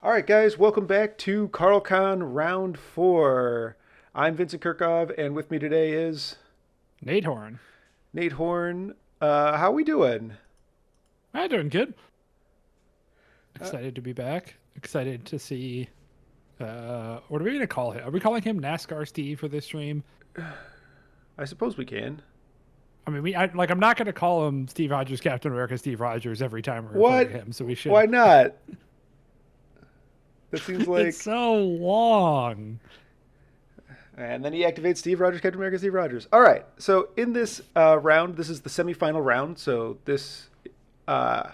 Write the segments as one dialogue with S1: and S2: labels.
S1: All right, guys, welcome back to CarlCon Round 4. I'm Vincent Curkov, and with me today is
S2: Nate Horn.
S1: Nate Horn. How we doing?
S2: I'm doing good.
S1: Uh,
S2: Excited to be back. Excited to see. What are we gonna call him? Are we calling him NASCAR Steve for this stream?
S1: I suppose we can.
S2: I mean, I'm not gonna call him Steve Rogers, Captain America, Steve Rogers every time we refer to
S1: What?
S2: him. So we should.
S1: Why not? That seems
S2: It's
S1: like...
S2: so long.
S1: And then he activates Steve Rogers, Captain America, Steve Rogers. All right, so in this round, this is the semifinal round. So this uh,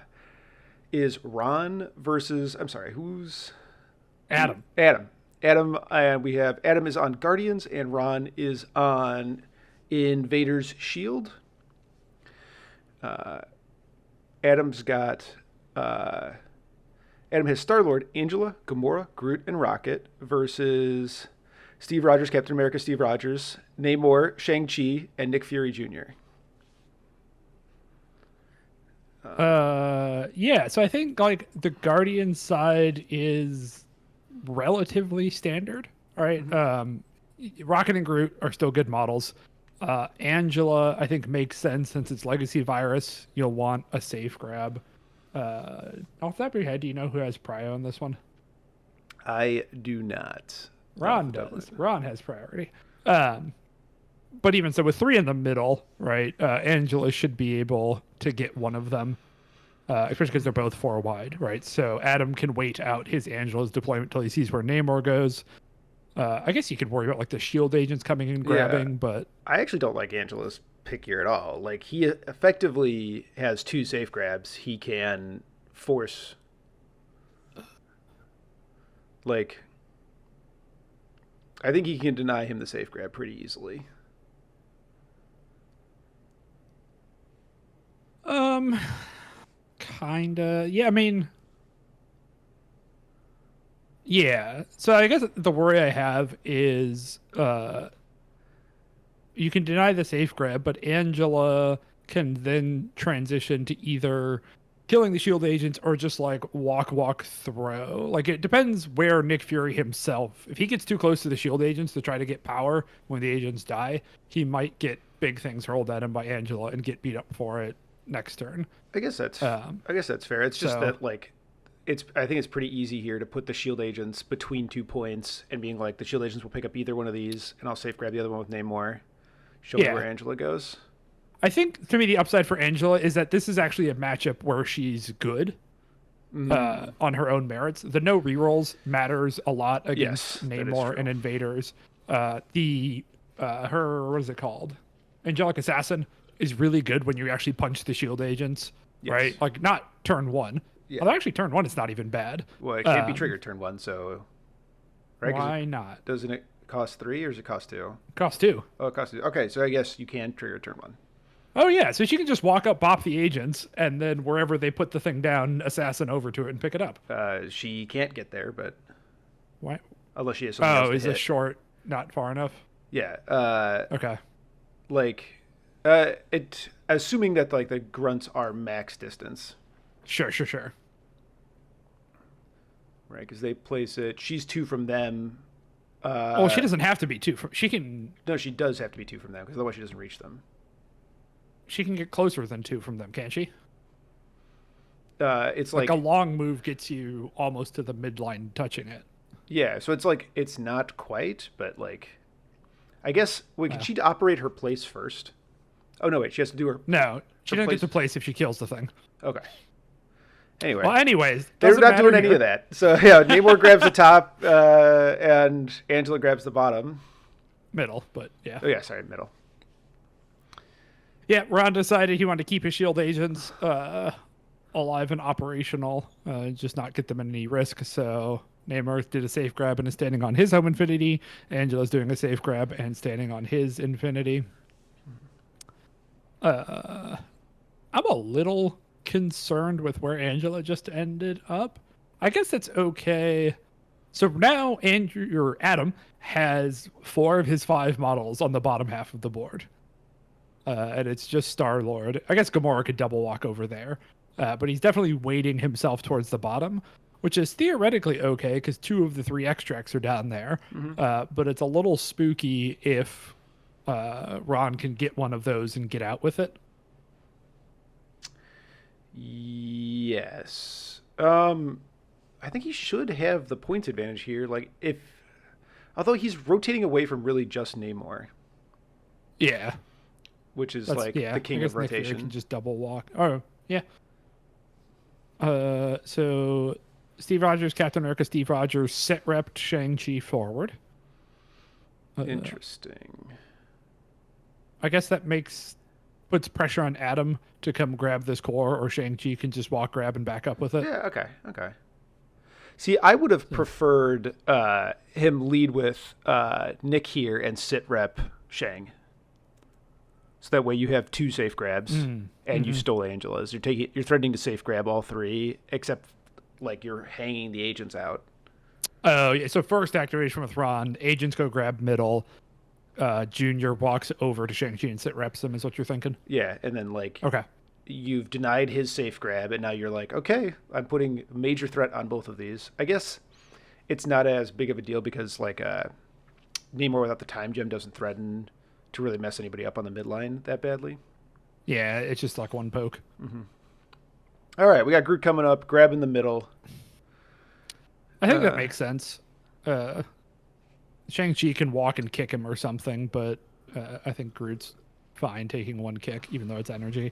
S1: is Ron versus... I'm sorry, who's...
S2: Adam.
S1: Adam. Adam, and we have Adam is on Guardians, and Ron is on Invader's Shield. Uh, Adam's got Adam has Star-Lord, Angela, Gamora, Groot, and Rocket versus Steve Rogers, Captain America, Steve Rogers, Namor, Shang-Chi, and Nick Fury Jr.
S2: Yeah. So I think like the Guardian side is relatively standard. All right. Rocket and Groot are still good models. Angela, I think, makes sense since it's Legacy Virus. You'll want a safe grab. Off the top of your head, do you know who has prio on this one?
S1: I do not.
S2: Ron does. Ron has priority. But even so, with three in the middle, right? Angela should be able to get one of them, especially because they're both four wide, right? So Adam can wait out his Angela's deployment till he sees where Namor goes. I guess you could worry about like the shield agents coming and grabbing,
S1: Yeah.
S2: but
S1: I actually don't like Angela's pick here at all. Like, he effectively has two safe grabs. He can force... Like, I think he can deny him the safe grab pretty easily.
S2: um, kinda. Yeah, I mean, yeah. So I guess the worry I have is you can deny the safe grab, but Angela can then transition to either killing the shield agents or just like walk throw. Like it depends where Nick Fury himself. If he gets too close to the shield agents to try to get power when the agents die, he might get big things hurled at him by Angela and get beat up for it next turn.
S1: I guess that's
S2: Um,
S1: I guess that's fair. It's just
S2: so
S1: that, like, I think it's pretty easy here to put the shield agents between 2 points and being like, the shield agents will pick up either one of these, and I'll safe grab the other one with Namor. Show me
S2: yeah,
S1: where Angela goes.
S2: I think to me the upside for Angela is that this is actually a matchup where she's good on her own merits. The no rerolls matters a lot
S1: Yes,
S2: against
S1: that is
S2: Namor
S1: true.
S2: and Invaders. The her what is it called? Angelic Assassin is really good when you actually punch the shield agents,
S1: Yes.
S2: right? Like not turn one.
S1: Yeah.
S2: Although actually turn one it's not even bad.
S1: Well, it can't be
S2: Um,
S1: triggered turn one, so right? 'Cause
S2: why not?
S1: doesn't it cost 3 or does it cost 2?
S2: Cost two.
S1: Oh, it costs 2. Okay, so I guess you can trigger turn 1.
S2: Oh yeah, so she can just walk up, bop the agents, and then wherever they put the thing down, assassin over to it and pick it up.
S1: She can't get there, but
S2: Why?
S1: unless she has something else
S2: Oh,
S1: to
S2: is this
S1: hit.
S2: short not far enough?
S1: Yeah.
S2: Okay.
S1: Like, it assuming that like the grunts are max distance,
S2: Sure.
S1: right? Because they place it. She's 2 from them.
S2: Well, she doesn't have to be two. She can
S1: No, she does have to be 2 from them because otherwise she doesn't reach them.
S2: get closer than two from them, can't she?
S1: It's
S2: Like
S1: like,
S2: a long move gets you almost to the midline touching it.
S1: yeah. So it's like it's not quite, but like, I guess wait, can
S2: Uh,
S1: she operate her place first? Oh no, wait, she has to do
S2: no, she
S1: her
S2: doesn't
S1: place.
S2: get to place if she kills the thing.
S1: Okay. Anyway,
S2: Well, anyways,
S1: they're
S2: doesn't
S1: not
S2: matter
S1: doing any
S2: here.
S1: of that. So yeah, Namor grabs the top, and Angela grabs the bottom.
S2: Middle, but yeah.
S1: Oh yeah, sorry, middle.
S2: Yeah, Ron decided he wanted to keep his shield agents alive and operational, just not get them in any risk. So Namor did a safe grab and is standing on his home infinity. Angela's doing a safe grab and standing on his infinity. I'm a little concerned with where Angela just ended up. I guess that's okay. So now Adam has 4 of his 5 models on the bottom half of the board. And it's just Star-Lord. I guess Gamora could double walk over there. But he's definitely weighting himself towards the bottom, which is theoretically okay because 2 of the 3 extracts are down there. But it's a little spooky if Ron can get one of those and get out with it.
S1: Yes. I think he should have the points advantage here. Like, although he's rotating away from really just Namor,
S2: Yeah.
S1: which is
S2: That's,
S1: like
S2: yeah,
S1: the king
S2: I guess
S1: of
S2: Nick Fury
S1: rotation.
S2: can just double walk. Oh, yeah. So Steve Rogers, Captain America, Steve Rogers, set repped Shang-Chi forward.
S1: Interesting.
S2: I guess that puts pressure on Adam to come grab this core, or Shang-Chi can just walk, grab, and back up with it.
S1: Yeah. Okay. See, I would have preferred him lead with Nick here and sit rep Shang. So that way you have 2 safe grabs, and you stole Angela's. You're threatening to safe grab all 3, except like you're hanging the agents out.
S2: Oh, yeah. So first activation with Ron, agents go grab middle. Junior walks over to Shang-Chi and sit reps him, is what you're thinking?
S1: Yeah, and then like
S2: Okay.
S1: you've denied his safe grab, and now you're like, okay, I'm putting major threat on both of these. I guess it's not as big of a deal because like Namor without the time gem doesn't threaten to really mess anybody up on the midline that badly.
S2: Yeah, it's just like one poke.
S1: All right, we got Groot coming up, grabbing the middle.
S2: I think that makes sense. Shang-Chi can walk and kick him or something, but I think Groot's fine taking one kick, even though it's energy.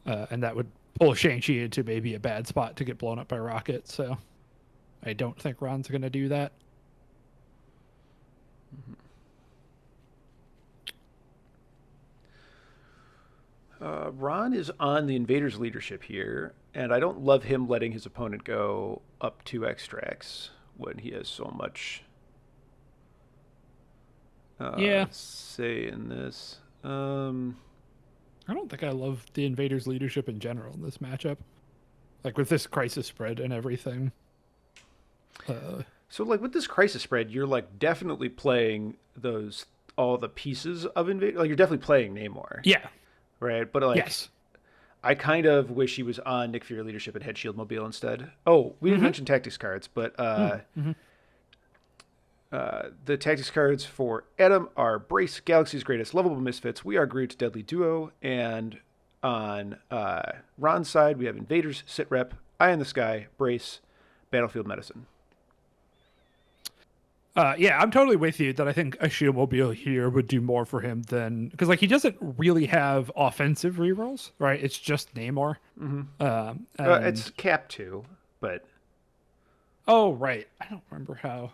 S2: And that would pull Shang-Chi into maybe a bad spot to get blown up by Rocket, so I don't think Ron's going to do that.
S1: Ron is on the Invaders' leadership here, and I don't love him letting his opponent go up 2 extracts when he has so much say in this.
S2: I don't think I love the Invaders' leadership in general in this matchup. Like with this crisis spread and everything.
S1: So like with this crisis spread, you're like definitely playing all the pieces of Invaders. Like you're definitely playing Namor.
S2: Yeah.
S1: Right? But like
S2: Yes.
S1: I kind of wish he was on Nick Fury leadership and had Shield Mobile instead. Oh, we didn't mention tactics cards, but the tactics cards for Adam are Brace, Galaxy's Greatest Lovable Misfits, We Are Groot, Deadly Duo, and on Ron's side, we have Invaders, Sit Rep, Eye in the Sky, Brace, Battlefield Medicine.
S2: Yeah, I'm totally with you that I think a Shield Mobile here would do more for him than... Because like he doesn't really have offensive rerolls, right? It's just Namor.
S1: It's Cap 2, but...
S2: Oh, right. I don't remember how...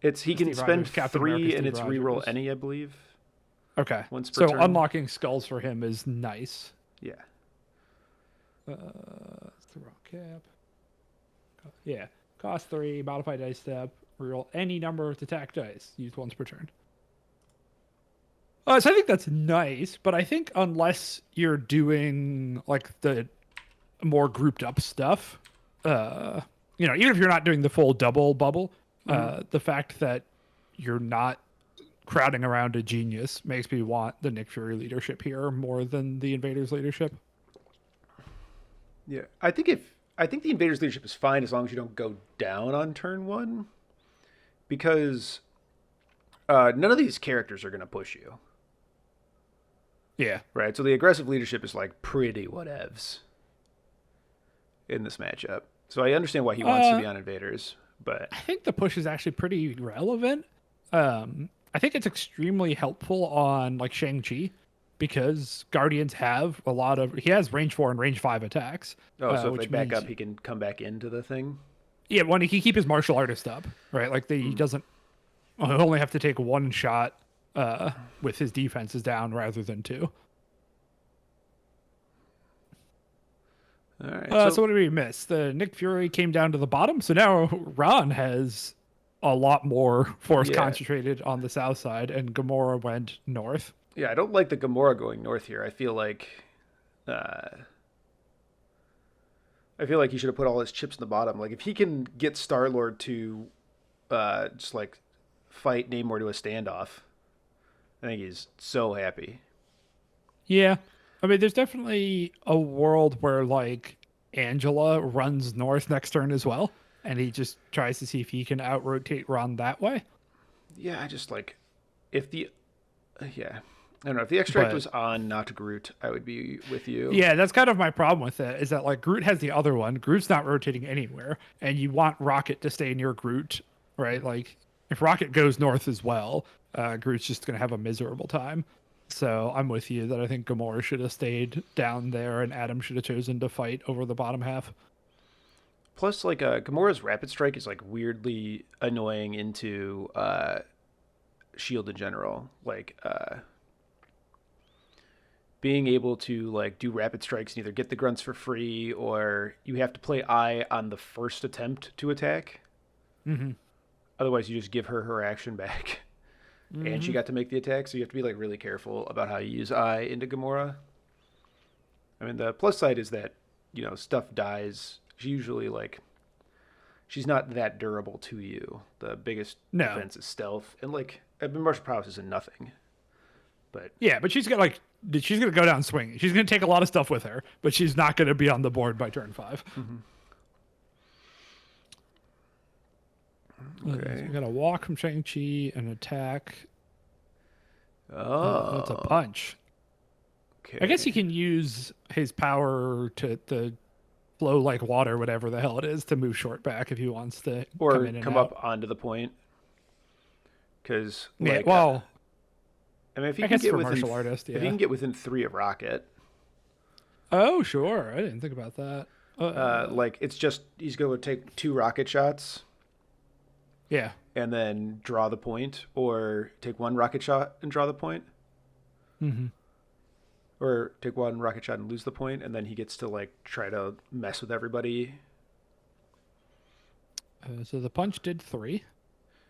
S1: He can spend
S2: Captain
S1: 3
S2: America,
S1: and
S2: Steve
S1: it's reroll
S2: Rogers.
S1: any, I believe.
S2: Okay.
S1: Once per
S2: So
S1: turn.
S2: unlocking skulls for him is nice.
S1: Yeah.
S2: It's the wrong cap. Yeah. Cost 3, modify dice step, reroll any number of attack dice, used once per turn. So I think that's nice, but I think unless you're doing like the more grouped up stuff, even if you're not doing the full double bubble, the fact that you're not crowding around a genius makes me want the Nick Fury leadership here more than the Invaders leadership.
S1: Yeah. I think the Invaders leadership is fine as long as you don't go down on turn 1. Because none of these characters are going to push you.
S2: Yeah.
S1: Right? So the aggressive leadership is like pretty whatevs in this matchup. So I understand why he wants to be on Invaders, but...
S2: I think the push is actually pretty relevant. I think it's extremely helpful on like Shang-Chi because Guardians have he has range 4 and range 5 attacks.
S1: Oh, so if
S2: which
S1: they back
S2: means,
S1: up, he can come back into the thing?
S2: Yeah, when he can keep his martial artist up, right? Like he doesn't he'll only have to take 1 shot with his defenses down rather than 2.
S1: All right.
S2: So what did we miss? The Nick Fury came down to the bottom, so now Ron has a lot more force concentrated on the south side, and Gamora went north.
S1: Yeah, I don't like the Gamora going north here. I feel like he should have put all his chips in the bottom. Like if he can get Star-Lord to just like fight Namor to a standoff, I think he's so happy.
S2: Yeah. I mean, there's definitely a world where like Angela runs north next turn as well. and he just tries to see if he can out-rotate Ron that way.
S1: Yeah, I just like if the yeah. I don't know. If the extract was on not Groot, I would be with you.
S2: Yeah, that's kind of my problem with it, is that like Groot has the other one. Groot's not rotating anywhere, and you want Rocket to stay near Groot, right? Like if Rocket goes north as well, Groot's just going to have a miserable time. So I'm with you that I think Gamora should have stayed down there and Adam should have chosen to fight over the bottom half.
S1: Plus, like Gamora's rapid strike is like weirdly annoying into Shield in general. Like being able to like do rapid strikes and either get the grunts for free or you have to play I on the first attempt to attack.
S2: Mm-hmm.
S1: Otherwise, you just give her action back. Mm-hmm. And she got to make the attack, so you have to be like really careful about how you use I into Gamora. I mean, the plus side is that, you know, stuff dies. She usually like she's not that durable to you. The biggest defense is stealth, and like martial prowess isn't nothing. But
S2: yeah, but she's gonna go down swinging. She's gonna take a lot of stuff with her, but she's not gonna be on the board by turn 5.
S1: Mm-hmm. Okay,
S2: so we got a walk from Shang-Chi, an attack.
S1: Oh,
S2: it's a punch.
S1: Okay,
S2: I guess he can use his power to flow like water, whatever the hell it is, to move short back if he wants to,
S1: or
S2: come in and
S1: come
S2: out.
S1: up onto the point. Because
S2: yeah, well.
S1: I mean, if he
S2: I
S1: can
S2: guess
S1: get
S2: for
S1: within,
S2: martial artist, yeah.
S1: if he can get within 3 of Rocket,
S2: oh sure, I didn't think about that.
S1: like it's just he's going to take 2 rocket shots,
S2: yeah,
S1: and then draw the point, or take 1 rocket shot and draw the point, or take 1 rocket shot and lose the point, and then he gets to like try to mess with everybody.
S2: So the punch did 3.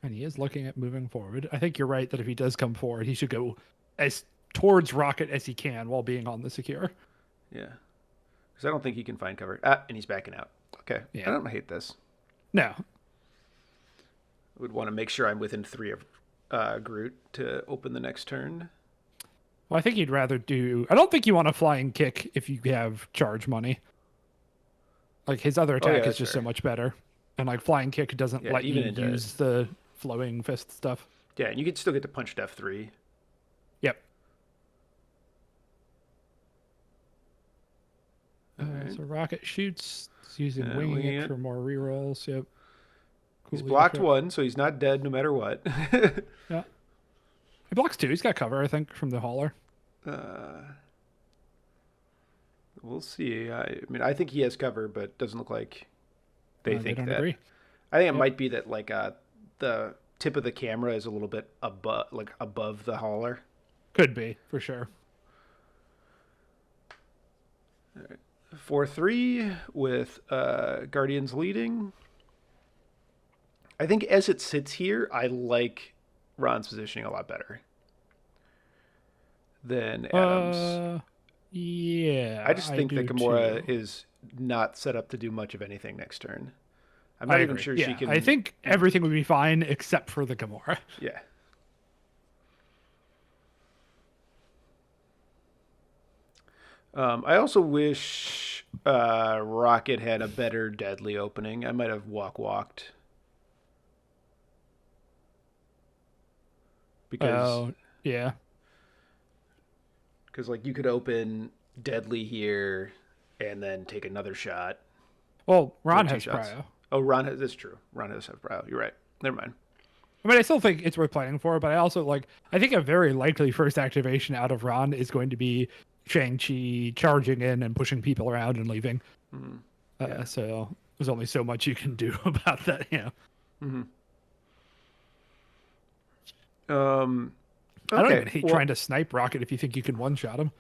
S2: And he is looking at moving forward. I think you're right that if he does come forward, he should go as towards Rocket as he can while being on the secure.
S1: Yeah. Because I don't think he can find cover. And he's backing out. Okay. Yeah. I don't hate this.
S2: No.
S1: I would want to make sure I'm within 3 of Groot to open the next turn.
S2: Well, I think you'd rather do... I don't think you want a flying kick if you have charge money. Like, his other attack is just so much better. And, like, flying kick doesn't let you use the flowing fist stuff.
S1: Yeah, and you could still get to punch F3.
S2: Yep.
S1: Right.
S2: So Rocket shoots. He's using winging it for more rerolls. Yep.
S1: Cool, he's blocked 1, so he's not dead no matter what.
S2: Yeah. He blocks 2. He's got cover, I think, from the hauler.
S1: We'll see. I mean, I think he has cover, but doesn't look like they think that.
S2: Agree.
S1: I think it might be that like the tip of the camera is a little bit above the hauler.
S2: Could be, for sure.
S1: All right. 4-3 with Guardians leading. I think as it sits here, I like Ron's positioning a lot better than Adam's.
S2: Yeah.
S1: I just think that Gamora is not set up to do much of anything next turn. I'm not even sure she can.
S2: I think everything would be fine except for the Gamora.
S1: Yeah. I also wish Rocket had a better deadly opening. I might have walked. Because
S2: yeah.
S1: Because like you could open deadly here and then take another shot.
S2: Well, Ron has prio.
S1: Oh, Ron has. That's true. Ron does have prio. You're right. Never mind.
S2: I mean, I still think it's worth planning for, but I also I think a very likely first activation out of Ron is going to be Shang-Chi charging in and pushing people around and leaving. Mm-hmm. So there's only so much you can do about that, you know.
S1: Mm-hmm.
S2: I don't even hate trying to snipe Rocket if you think you can one-shot him.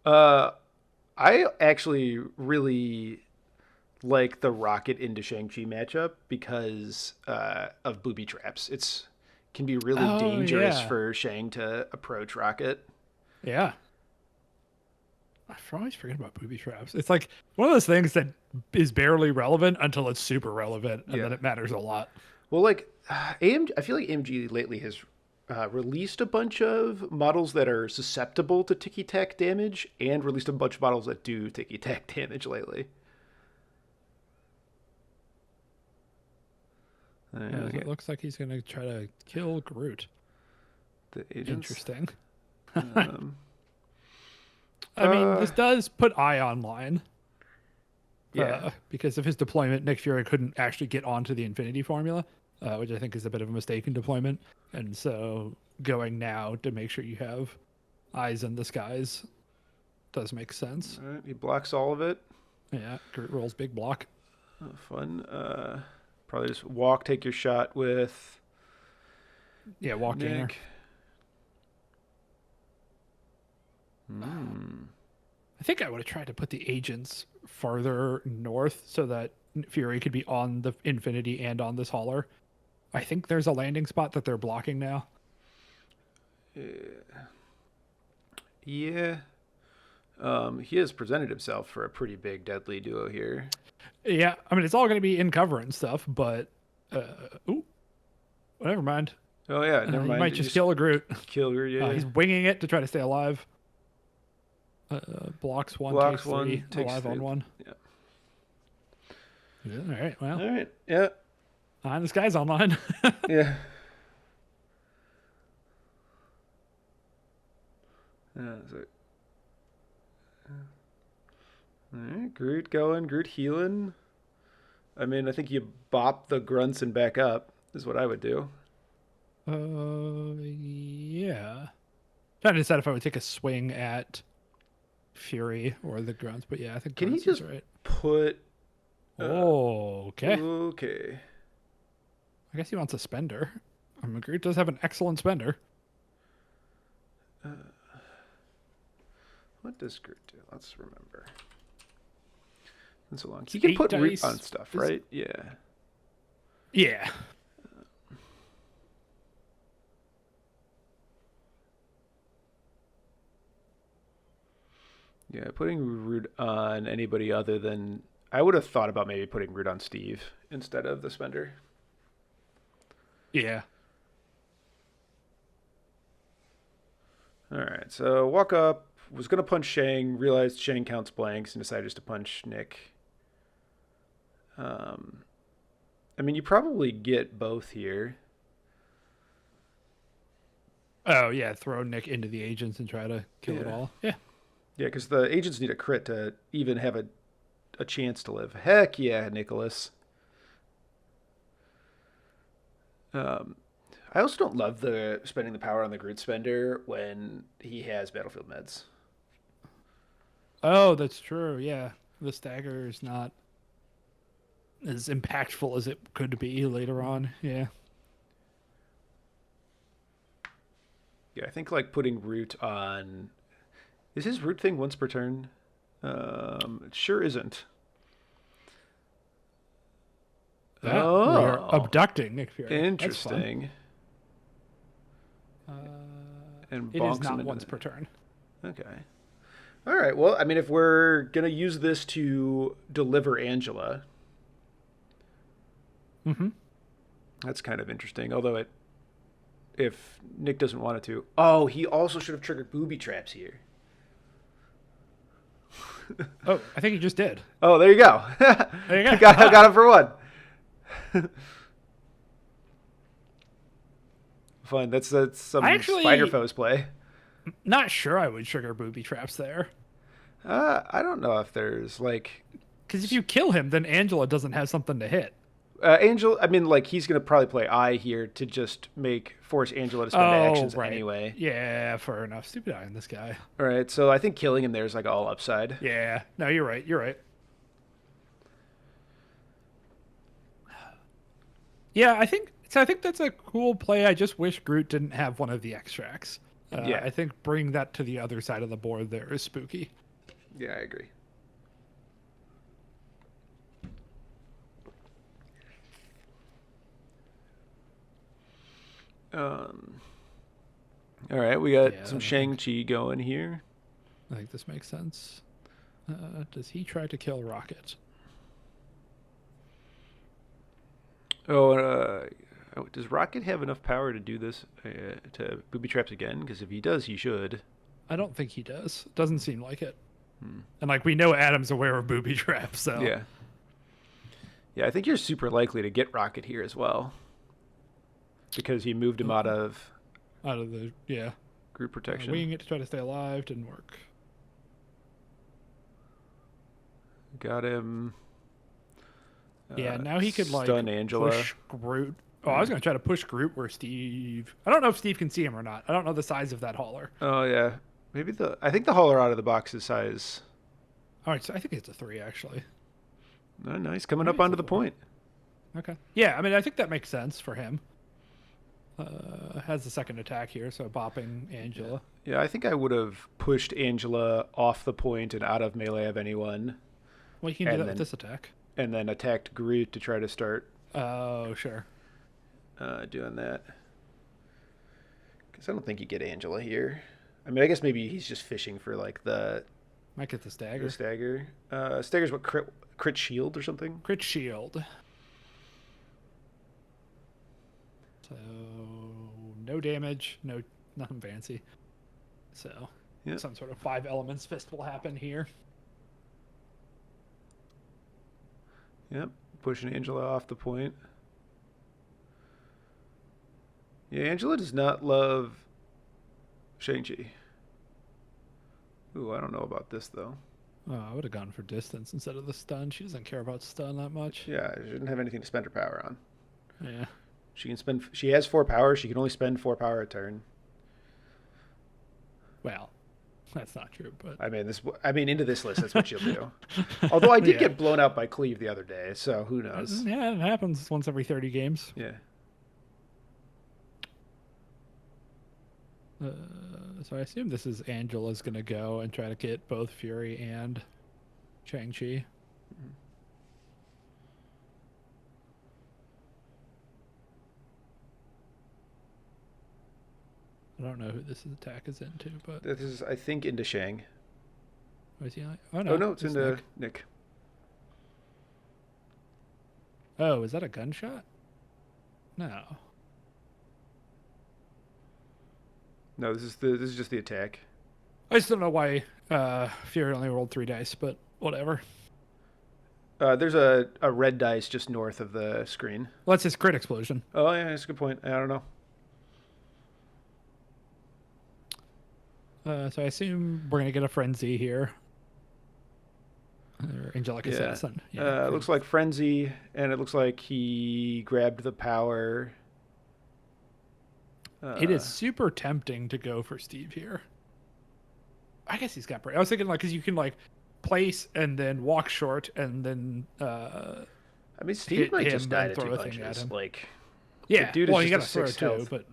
S1: I actually really like the Rocket into Shang-Chi matchup because of booby traps. It can be really dangerous for Shang to approach Rocket.
S2: Yeah. I always forget about booby traps. It's like one of those things that is barely relevant until it's super relevant, and then it matters a lot.
S1: Well, like AMG, I feel like AMG lately has released a bunch of models that are susceptible to ticky-tack damage and released a bunch of models that do ticky-tack damage lately.
S2: It looks like he's going to try to kill Groot.
S1: The agents.
S2: Interesting.
S1: Um,
S2: I mean, this does put Eye online.
S1: yeah.
S2: Because of his deployment, Nick Fury couldn't actually get onto the Infinity Formula, which I think is a bit of a mistake in deployment. And so going now to make sure you have eyes in the skies does make sense.
S1: All right, he blocks all of it.
S2: Yeah, Groot rolls big block.
S1: Oh, fun. Probably just walk, take your shot with
S2: Yeah, walk in there.
S1: Nick.
S2: I think I would have tried to put the agents farther north so that Fury could be on the Infinity and on this hauler. I think there's a landing spot that they're blocking now.
S1: Yeah. He has presented himself for a pretty big deadly duo here.
S2: Yeah, I mean, it's all going to be in cover and stuff, but... well, never mind.
S1: Oh, yeah, never mind.
S2: He might just kill a Groot.
S1: Kill her, yeah.
S2: He's winging it to try to stay alive. Blocks one, takes three, alive on one.
S1: Yeah.
S2: All right, well.
S1: All right, yeah.
S2: This guy's online.
S1: Yeah. All right, Groot going, Groot healing. I mean, I think you bop the grunts and back up is what I would do.
S2: Yeah. Trying to decide if I would take a swing at Fury or the grunts, but yeah, I think
S1: Can he
S2: grunts
S1: just
S2: is right.
S1: put...
S2: okay.
S1: Okay.
S2: I guess he wants a spender. Groot does have an excellent spender.
S1: What does Groot do? Let's remember. Been so long. He can put root on stuff, right? Yeah.
S2: Yeah.
S1: Yeah, putting root on anybody other than... I would have thought about maybe putting root on Steve instead of the spender.
S2: Yeah.
S1: All right, so walk up. Was going to punch Shang, realized Shang counts blanks, and decided just to punch Nick. I mean, you probably get both here.
S2: Oh, yeah, throw Nick into the agents and try to kill it all. Yeah.
S1: Yeah, because the agents need a crit to even have a chance to live. Heck yeah, Nicholas. I also don't love the spending the power on the Groot spender when he has battlefield meds.
S2: Oh, that's true. Yeah, the stagger is not as impactful as it could be later on. Yeah.
S1: Yeah, I think like putting root on... Is his root thing once per turn? It sure isn't.
S2: We are abducting Nick Fury.
S1: Interesting. And
S2: it is not once per turn.
S1: Okay. All right. Well, I mean, if we're going to use this to deliver Angela, that's kind of interesting. Although if Nick doesn't want it to. Oh, he also should have triggered booby traps here.
S2: Oh, I think he just did.
S1: Oh, there you go.
S2: There you go.
S1: got him for one. Fun. That's some Spider Foes play.
S2: Not sure I would trigger booby traps there.
S1: I don't know if there's like...
S2: Because if you kill him, then Angela doesn't have something to hit.
S1: Angela, I mean, like, he's going to probably play Eye here to just force Angela to spend actions anyway.
S2: Yeah, fair enough. Stupid Eye on this guy.
S1: All right, so I think killing him there is like all upside.
S2: Yeah, no, you're right. You're right. Yeah, I think that's a cool play. I just wish Groot didn't have one of the extracts.
S1: Yeah.
S2: I think bring that to the other side of the board there is spooky.
S1: Yeah, I agree. All right, we got some Shang-Chi going here.
S2: I think this makes sense. Does he try to kill Rocket?
S1: Does Rocket have enough power to do this, to booby traps again? Because if he does, he should.
S2: I don't think he does. Doesn't seem like it. And like we know Adam's aware of booby traps, so...
S1: Yeah. Yeah, I think you're super likely to get Rocket here as well. because he moved him out of
S2: the
S1: group protection.
S2: winging it to try to stay alive didn't work.
S1: Got him.
S2: Yeah, now he could like
S1: stun Angela.
S2: push Groot. Oh, I was gonna try to push Groot where Steve. I don't know if Steve can see him or not. I don't know the size of that hauler.
S1: Oh yeah, maybe I think the hauler out of the box is size.
S2: All right, so I think it's a 3 actually.
S1: Oh, nice, coming up
S2: Maybe it's
S1: onto
S2: a
S1: the
S2: 4.
S1: point.
S2: Okay. Yeah, I mean I think that makes sense for him. Has the second attack here, so bopping Angela.
S1: Yeah, I think I would have pushed Angela off the point and out of melee of anyone.
S2: Well, you can do that with this attack.
S1: And then attacked Groot to try to start.
S2: Oh, sure.
S1: Doing that. Because I don't think you get Angela here. I mean, I guess maybe he's just fishing for like the...
S2: Might get the stagger.
S1: The stagger. Stagger's what, crit shield or something?
S2: Crit shield. So, no damage, nothing fancy. So, some sort of 5 elements fist will happen here.
S1: Yep, pushing Angela off the point. Yeah, Angela does not love Shang-Chi. Ooh, I don't know about this, though.
S2: Oh, I would have gone for distance instead of the stun. She doesn't care about stun that much.
S1: Yeah, she didn't have anything to spend her power on.
S2: Yeah.
S1: She has 4 power. She can only spend 4 power a turn.
S2: Well, that's not true, but
S1: I mean, into this list, that's what she'll do. Although I did get blown out by Cleave the other day, so who knows?
S2: Yeah, it happens once every 30 games.
S1: Yeah.
S2: So I assume this is Angela's gonna go and try to get both Fury and Shang-Chi. I don't know who this attack is into, but
S1: This is, I think, into Shang.
S2: What is he like? Oh no,
S1: it's into Nick.
S2: Oh, is that a gunshot? No.
S1: No, this is just the attack.
S2: I just don't know why Fury only rolled 3 dice, but whatever.
S1: There's a red dice just north of the screen.
S2: Well, that's his crit explosion.
S1: Oh yeah, that's a good point. I don't know.
S2: So I assume we're gonna get a frenzy here. Or angelic assassin.
S1: Yeah, it looks like frenzy, and it looks like he grabbed the power.
S2: It is super tempting to go for Steve here. I guess he's got. I was thinking like because you can like place and then walk short and then.
S1: I mean, Steve might just die to 2 punches. Like, the dude is just a 6 health, but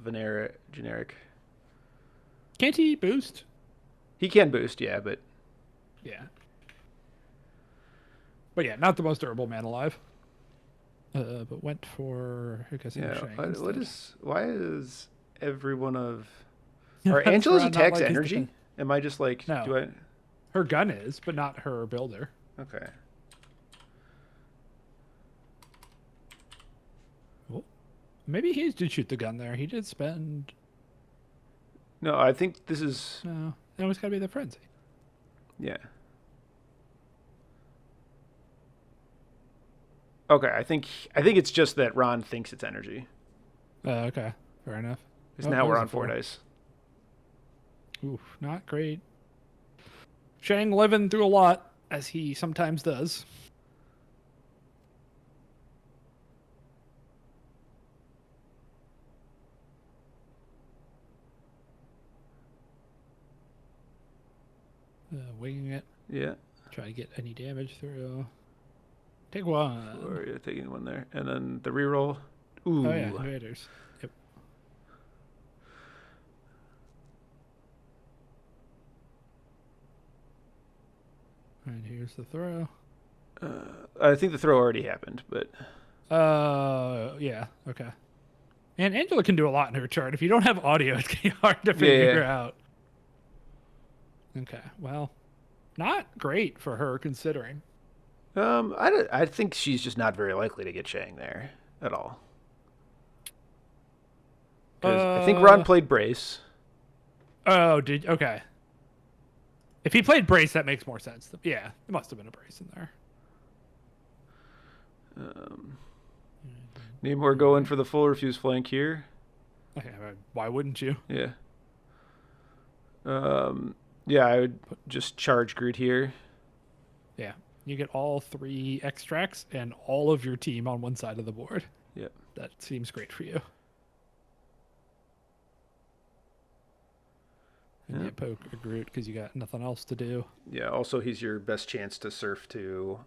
S1: generic.
S2: Can't he boost?
S1: He can boost, yeah, but
S2: yeah. But yeah, not the most durable man alive. But went for
S1: why is every one of are Angela's attacks energy? Am I just like
S2: no. Her gun is, but not her builder.
S1: Okay.
S2: Well, maybe he did shoot the gun there. He did spend.
S1: No, I think this is.
S2: No, that was gotta be the frenzy.
S1: Yeah. Okay, I think it's just that Ron thinks it's energy.
S2: Okay, fair enough.
S1: Because now we're on 4 dice.
S2: Oof, not great. Shang living through a lot, as he sometimes does. Winging it.
S1: Yeah.
S2: Try to get any damage through. Take 1.
S1: Or you're taking 1 there. And then the reroll. Ooh.
S2: Oh yeah, invaders. Yep. And here's the throw.
S1: I think the throw already happened, but.
S2: Yeah. Okay. And Angela can do a lot in her chart. If you don't have audio, it's getting hard to figure out. Okay. Well, not great for her considering.
S1: I think she's just not very likely to get Shang there at all. Because I think Ron played Brace.
S2: Oh, okay. If he played Brace, that makes more sense. Yeah, there must have been a Brace in there.
S1: Namor going for the full refuse flank here.
S2: Why wouldn't you?
S1: Yeah. Yeah, I would just charge Groot here.
S2: Yeah. You get all 3 extracts and all of your team on one side of the board.
S1: Yep.
S2: That seems great for you. And you poke a Groot because you got nothing else to do.
S1: Yeah, also he's your best chance to surf to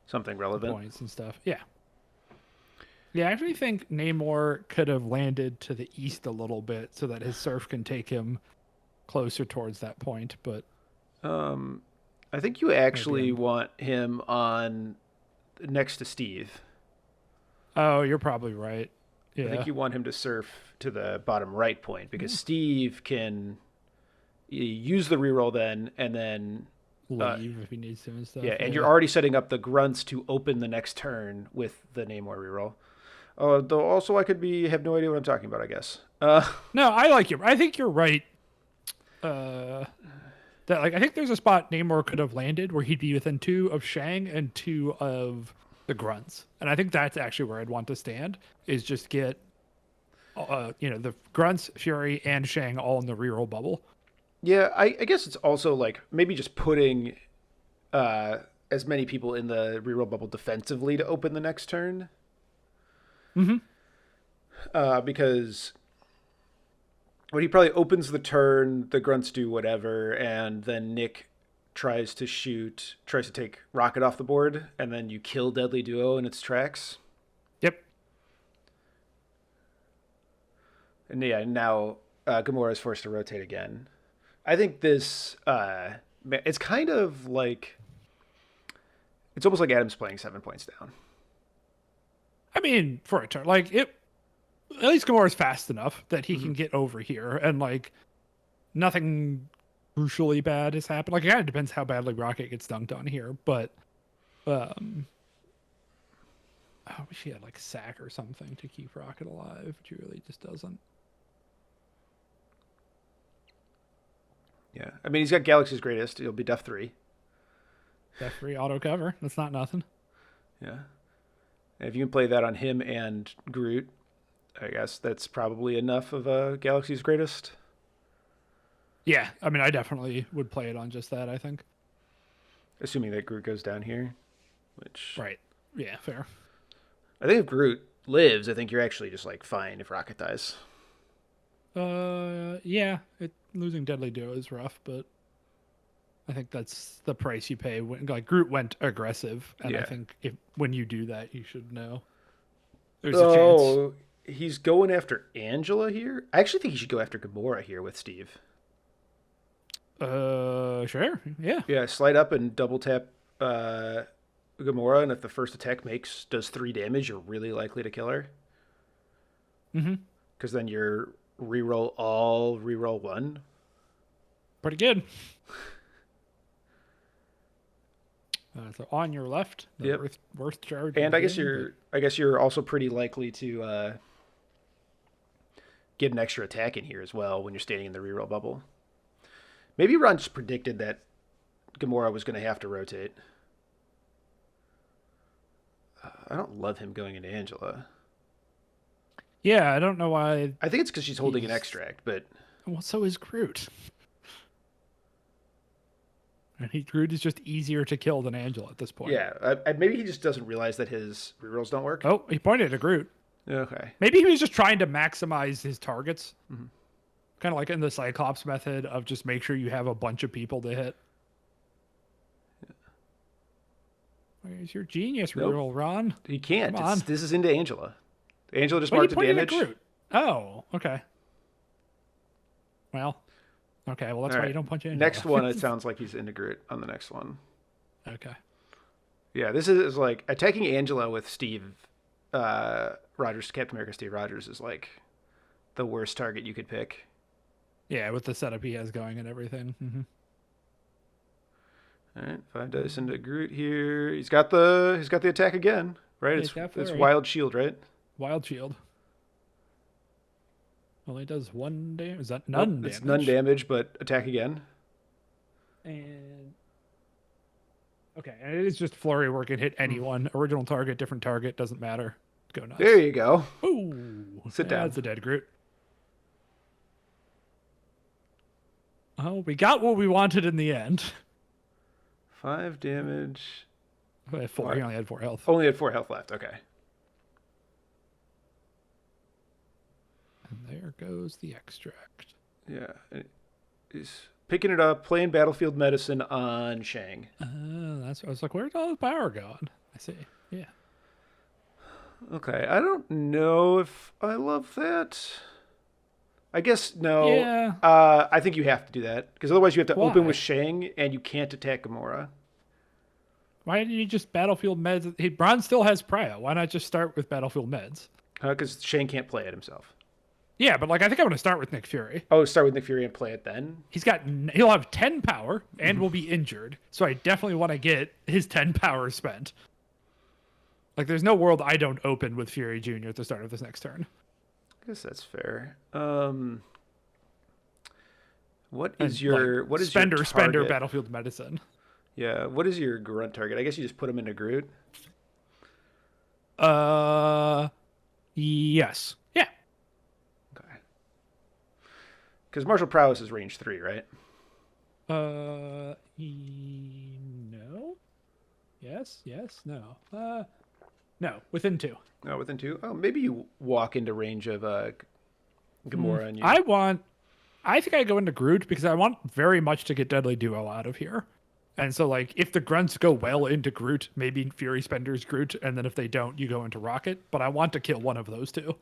S1: something relevant.
S2: Points and stuff. Yeah. Yeah, I actually think Namor could have landed to the east a little bit so that his surf can take him closer towards that point, but
S1: I think you actually want him on next to Steve.
S2: Oh, you're probably right. Yeah.
S1: I think you want him to surf to the bottom right point because Steve can use the reroll then and then
S2: leave if he needs to and stuff.
S1: Yeah, and you're already setting up the grunts to open the next turn with the Namor reroll. Though also I could have no idea what I'm talking about, I guess.
S2: No, I think you're right. That I think there's a spot Namor could have landed where he'd be within 2 of Shang and 2 of the grunts, and I think that's actually where I'd want to stand. Is just get, the grunts, Fury, and Shang all in the reroll bubble.
S1: Yeah, I guess it's also like maybe just putting as many people in the reroll bubble defensively to open the next turn. Because when he probably opens the turn, the grunts do whatever, and then Nick tries to take Rocket off the board, and then you kill Deadly Duo in its tracks.
S2: Yep.
S1: And yeah, now Gamora is forced to rotate again. I think this, it's kind of like, it's almost like Adam's playing 7 points down.
S2: I mean, for a turn, at least Gamora's fast enough that he can get over here, and nothing crucially bad has happened. It kind of depends how badly Rocket gets dunked on here, but I wish he had sack or something to keep Rocket alive, which he really just doesn't.
S1: Yeah, I mean he's got Galaxy's Greatest. He'll be Def 3.
S2: Def 3 auto cover. That's not nothing.
S1: Yeah, and if you can play that on him and Groot, I guess that's probably enough of a Galaxy's Greatest.
S2: Yeah, I mean, I definitely would play it on just that, I think.
S1: Assuming that Groot goes down here, which...
S2: Right. Yeah, fair.
S1: I think if Groot lives, I think you're actually just, fine if Rocket dies.
S2: Yeah, losing Deadly Duo is rough, but I think that's the price you pay when, Groot went aggressive, and I think when you do that, you should know. There's a chance.
S1: He's going after Angela here? I actually think he should go after Gamora here with Steve.
S2: Sure. Yeah.
S1: Yeah, slide up and double tap Gamora, and if the first attack does 3 damage, you're really likely to kill her. Because then you're reroll 1.
S2: Pretty good. So on your left, the worst charge.
S1: And I guess you're also pretty likely to get an extra attack in here as well when you're standing in the reroll bubble. Maybe Ron just predicted that Gamora was going to have to rotate. I don't love him going into Angela.
S2: Yeah, I don't know why.
S1: I think it's because she's holding an extract, but...
S2: Well, so is Groot. And Groot is just easier to kill than Angela at this point.
S1: Yeah, maybe he just doesn't realize that his rerolls don't work.
S2: Oh, he pointed at Groot.
S1: Okay.
S2: Maybe he was just trying to maximize his targets. Kind of like in the Cyclops method of just make sure you have a bunch of people to hit. Where's your genius reroll, Ron?
S1: He can't. This is into Angela. Angela just marked the damage.
S2: Oh, okay. Well, okay. Well, that's why you don't punch Angela.
S1: Next one, it sounds like he's into Groot on the next one.
S2: Okay.
S1: Yeah, this is attacking Angela with Steve Rogers, Captain America Steve Rogers is the worst target you could pick.
S2: Yeah, with the setup he has going and everything.
S1: All right, 5 dice into Groot here. He's got the attack again, right? It's Wild Shield, right?
S2: Wild Shield. Only does 1 damage. Is that none damage?
S1: It's none damage, but attack again.
S2: And it is just flurry work and hit anyone. Original target, different target, doesn't matter. Go nuts.
S1: There you go.
S2: Ooh,
S1: Sit down.
S2: That's a dead Groot. Oh, we got what we wanted in the end.
S1: 5 damage.
S2: I had 4. He only had 4 health.
S1: Only had 4 health left. Okay.
S2: And there goes the extract.
S1: Yeah. He's picking it up, playing Battlefield Medicine on Shang.
S2: That's what I was like, where's all the power going? I see. Yeah.
S1: Okay. I don't know if I love that. I guess no.
S2: Yeah.
S1: I think you have to do that because otherwise you have to
S2: Why?
S1: open with Shang and you can't attack Gamora.
S2: Why didn't you just Battlefield Meds? Bron still has Prio. Why not just start with Battlefield Meds?
S1: Because Shang can't play it himself.
S2: Yeah, but like I think I'm going to start with Nick Fury.
S1: Oh, start with Nick Fury and play it then?
S2: He'll have 10 power and will be injured. So I definitely want to get his 10 power spent. Like there's no world I don't open with Fury Jr. at the start of this next turn.
S1: I guess that's fair. What is your
S2: spender
S1: target?
S2: Battlefield Medicine?
S1: Yeah, what is your grunt target? I guess you just put him into Groot.
S2: Yes. Yeah.
S1: Okay. Because martial prowess is range 3, right?
S2: No. Yes. No. No. Within 2.
S1: Oh, within 2. Oh, maybe you walk into range of Gamora and you.
S2: I think I go into Groot because I want very much to get Deadly Duo out of here. And so, like, if the grunts go well into Groot, maybe Fury Spender's Groot, and then if they don't, you go into Rocket. But I want to kill one of those 2.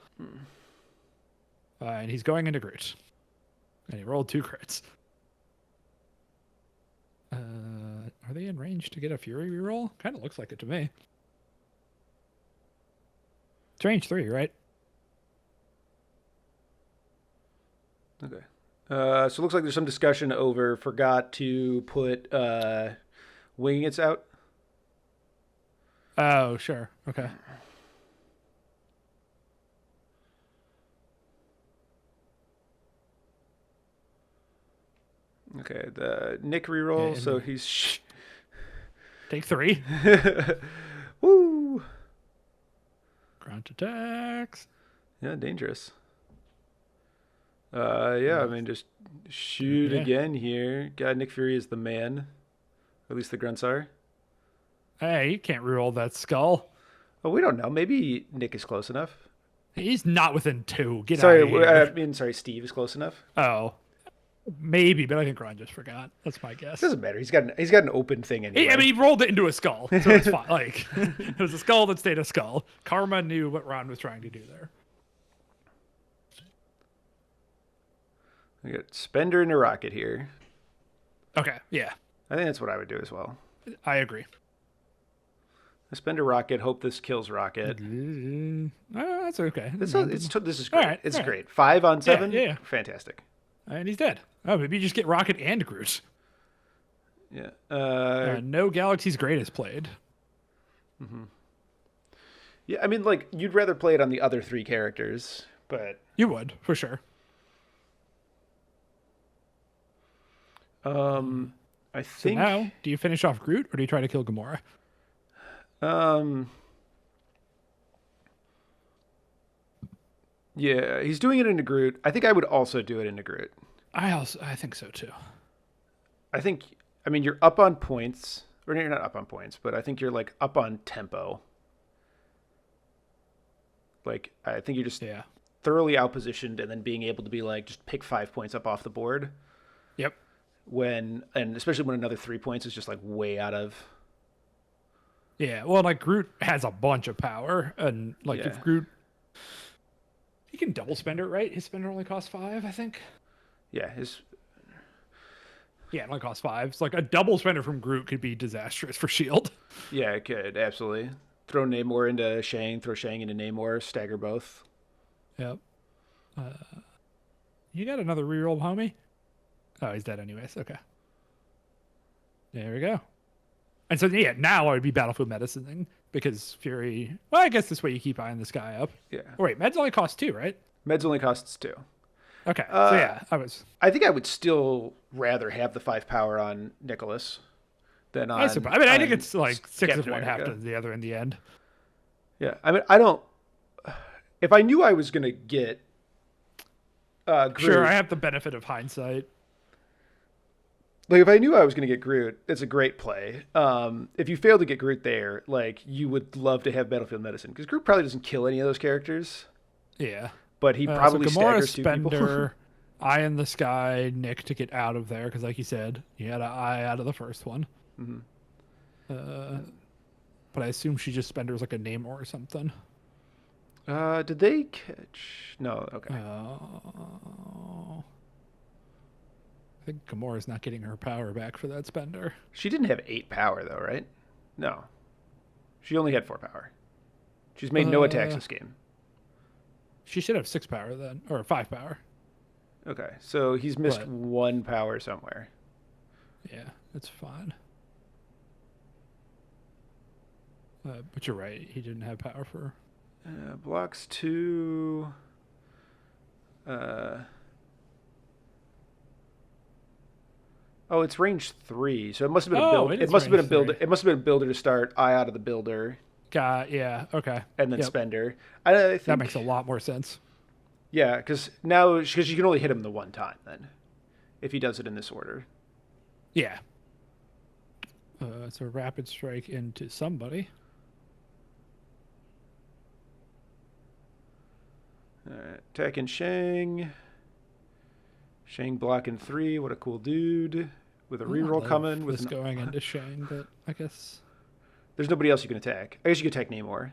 S2: And he's going into Groot. And he rolled 2 crits. Are they in range to get a Fury reroll? Kind of looks like it to me. It's range 3, right?
S1: Okay. So it looks like there's some discussion over forgot to put Winging It's out.
S2: Oh, sure. Okay.
S1: Okay, the Nick reroll,
S2: Yeah,
S1: so he's...
S2: Take 3.
S1: Woo!
S2: Grunt attacks.
S1: Yeah, dangerous. Yeah, I mean, just shoot again here. God, Nick Fury is the man. At least the grunts are.
S2: Hey, you can't reroll that skull.
S1: Oh, we don't know. Maybe Nick is close enough.
S2: He's not within 2. Get
S1: Sorry,
S2: out of here.
S1: sorry, Steve is close enough.
S2: Oh. Maybe, but I think Ron just forgot. That's my guess.
S1: Doesn't matter. He's got an open thing anyway.
S2: I mean, he rolled it into a skull, so it's fine. Like, it was a skull that stayed a skull. Karma knew what Ron was trying to do there.
S1: We got Spender and a Rocket here.
S2: Okay, yeah.
S1: I think that's what I would do as well.
S2: I agree.
S1: Spend a Rocket. Hope this kills Rocket.
S2: That's okay.
S1: This is great.
S2: Right,
S1: it's
S2: right.
S1: great. 5 on 7.
S2: Yeah.
S1: Fantastic.
S2: And he's dead. Oh, maybe you just get Rocket and Groot.
S1: Yeah.
S2: No Galaxy's Greatest played.
S1: Yeah. I mean, like you'd rather play it on the other 3 characters, but
S2: You would, for sure.
S1: I think.
S2: So now, do you finish off Groot or do you try to kill Gamora?
S1: Yeah, he's doing it into Groot. I think I would also do it into Groot.
S2: I think so too.
S1: I mean, you're up on points, or you're not up on points, but I think you're like up on tempo. Like, I think you're just thoroughly outpositioned, and then being able to be like, just pick 5 points up off the board.
S2: Yep.
S1: And especially when another 3 points is just like way out of.
S2: Yeah, well, like Groot has a bunch of power, and like if Groot, he can double spend it, right? His spender only costs 5, I think.
S1: Yeah,
S2: it only costs 5. It's like a double spender from Groot could be disastrous for Shield.
S1: Yeah, it could absolutely throw Namor into Shang, throw Shang into Namor, stagger both.
S2: Yep. You got another reroll, homie? Oh, he's dead anyways. Okay. There we go. And so, yeah, now I would be Battlefield Medicining because Fury... Well, I guess this way you keep eyeing this guy up.
S1: Yeah.
S2: Oh, wait, meds only cost 2, right?
S1: Meds only costs 2.
S2: Okay. So, yeah,
S1: I think I would still rather have the 5 power on Nicholas than on...
S2: I think it's like 6 of
S1: Captain
S2: one, half
S1: America.
S2: of the other in the end.
S1: Yeah. I mean, I don't... If I knew I was going to get... Groot,
S2: Sure, I have the benefit of hindsight.
S1: Like, if I knew I was going to get Groot, it's a great play. If you fail to get Groot there, like, you would love to have Battlefield Medicine, because Groot probably doesn't kill any of those characters,
S2: Yeah.
S1: but he
S2: So
S1: probably
S2: Gamora,
S1: staggers two people.
S2: Spender, Eye in the Sky, Nick to get out of there, because like you said, he had an eye out of the first one.
S1: Mhm.
S2: But I assume she just Spender's like a Namor or something.
S1: Did they catch? No, okay.
S2: Oh. I think Gamora's not getting her power back for that Spender.
S1: She didn't have 8 power, though, right? No. She only had 4 power. She's made no attacks this game.
S2: She should have 6 power then, or 5 power.
S1: Okay, so he's missed
S2: But-
S1: 1 power somewhere.
S2: Yeah, that's fine. But you're right, he didn't have power for...
S1: Blocks 2. Oh, it's range 3, so it must have been a build.
S2: It
S1: It
S2: is
S1: must have been a
S2: range
S1: builder.
S2: 3.
S1: It must have been a builder to start. Eye out of the builder,
S2: Yeah, okay.
S1: and then
S2: Yep.
S1: Spender. I think
S2: That makes a lot more sense.
S1: Yeah, because you can only hit him the one time then, if he does it in this order.
S2: Yeah. It's a rapid strike into somebody.
S1: Attacking Shang. Shang blocking 3. What a cool dude. With a reroll coming. With
S2: this going into Shang, but I guess
S1: There's nobody else you can attack. I guess you can attack Namor.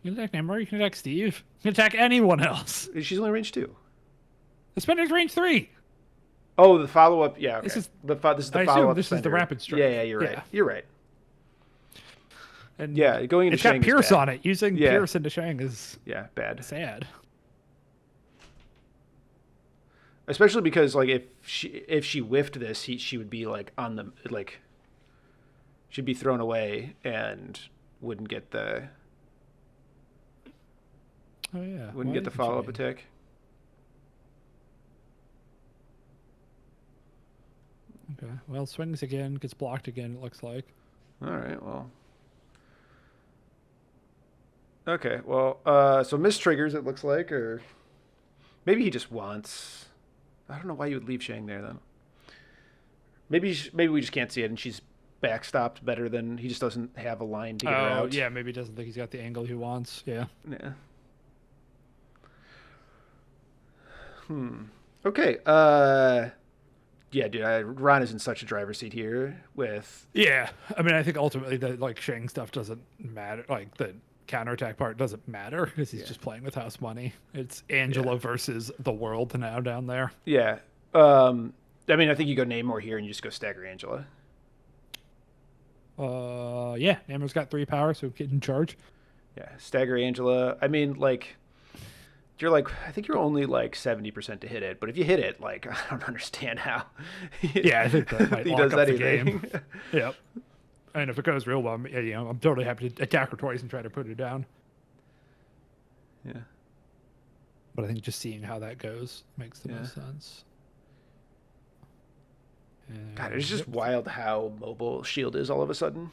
S2: you can attack Namor, you can attack Steve, you can attack anyone else.
S1: She's only range 2.
S2: The Spender's range 3.
S1: Oh, the follow up. Yeah, okay.
S2: This is
S1: the
S2: I assume
S1: follow up.
S2: this is the rapid strike.
S1: Yeah, you're right.
S2: Yeah.
S1: You're right.
S2: And
S1: Yeah, going into
S2: it's got
S1: Shang is
S2: Pierce
S1: bad.
S2: on it. Using
S1: Yeah.
S2: Pierce into Shang is
S1: Yeah, bad.
S2: sad.
S1: Especially because like if she whiffed this, she would be like on the like. She'd be thrown away and wouldn't get the
S2: Oh yeah.
S1: wouldn't
S2: Why
S1: get the
S2: didn't
S1: follow up
S2: she?
S1: attack.
S2: Okay. Well, swings again, gets blocked again. It looks like.
S1: All right. Well. Okay. Well. So miss triggers. It looks like, or maybe he just wants. I don't know why you would leave Shang there then. Maybe we just can't see it, and she's backstopped better than he just doesn't have a line to get her
S2: Oh
S1: out.
S2: yeah, maybe he doesn't think he's got the angle he wants. Yeah.
S1: Yeah. Okay. Yeah, dude. Ron is in such a driver's seat here with.
S2: Yeah. I mean, I think ultimately the like Shang stuff doesn't matter. Like the counterattack part doesn't matter because he's just playing with house money. It's Angela versus the world now down there.
S1: Yeah. I mean, I think you go Namor here and you just go stagger Angela.
S2: Yeah. Namor's got 3 power, so get in charge.
S1: Yeah, stagger Angela. I mean, like, you're like, I think you're only like 70% to hit it, but if you hit it, like, I don't understand how.
S2: Yeah, I think that might
S1: he
S2: lock
S1: does
S2: up the
S1: anything.
S2: game. Yep. And if it goes real well, I'm totally happy to attack her twice and try to put her down.
S1: Yeah.
S2: But I think just seeing how that goes makes the most sense.
S1: God, it's just wild how mobile Shield is all of a sudden.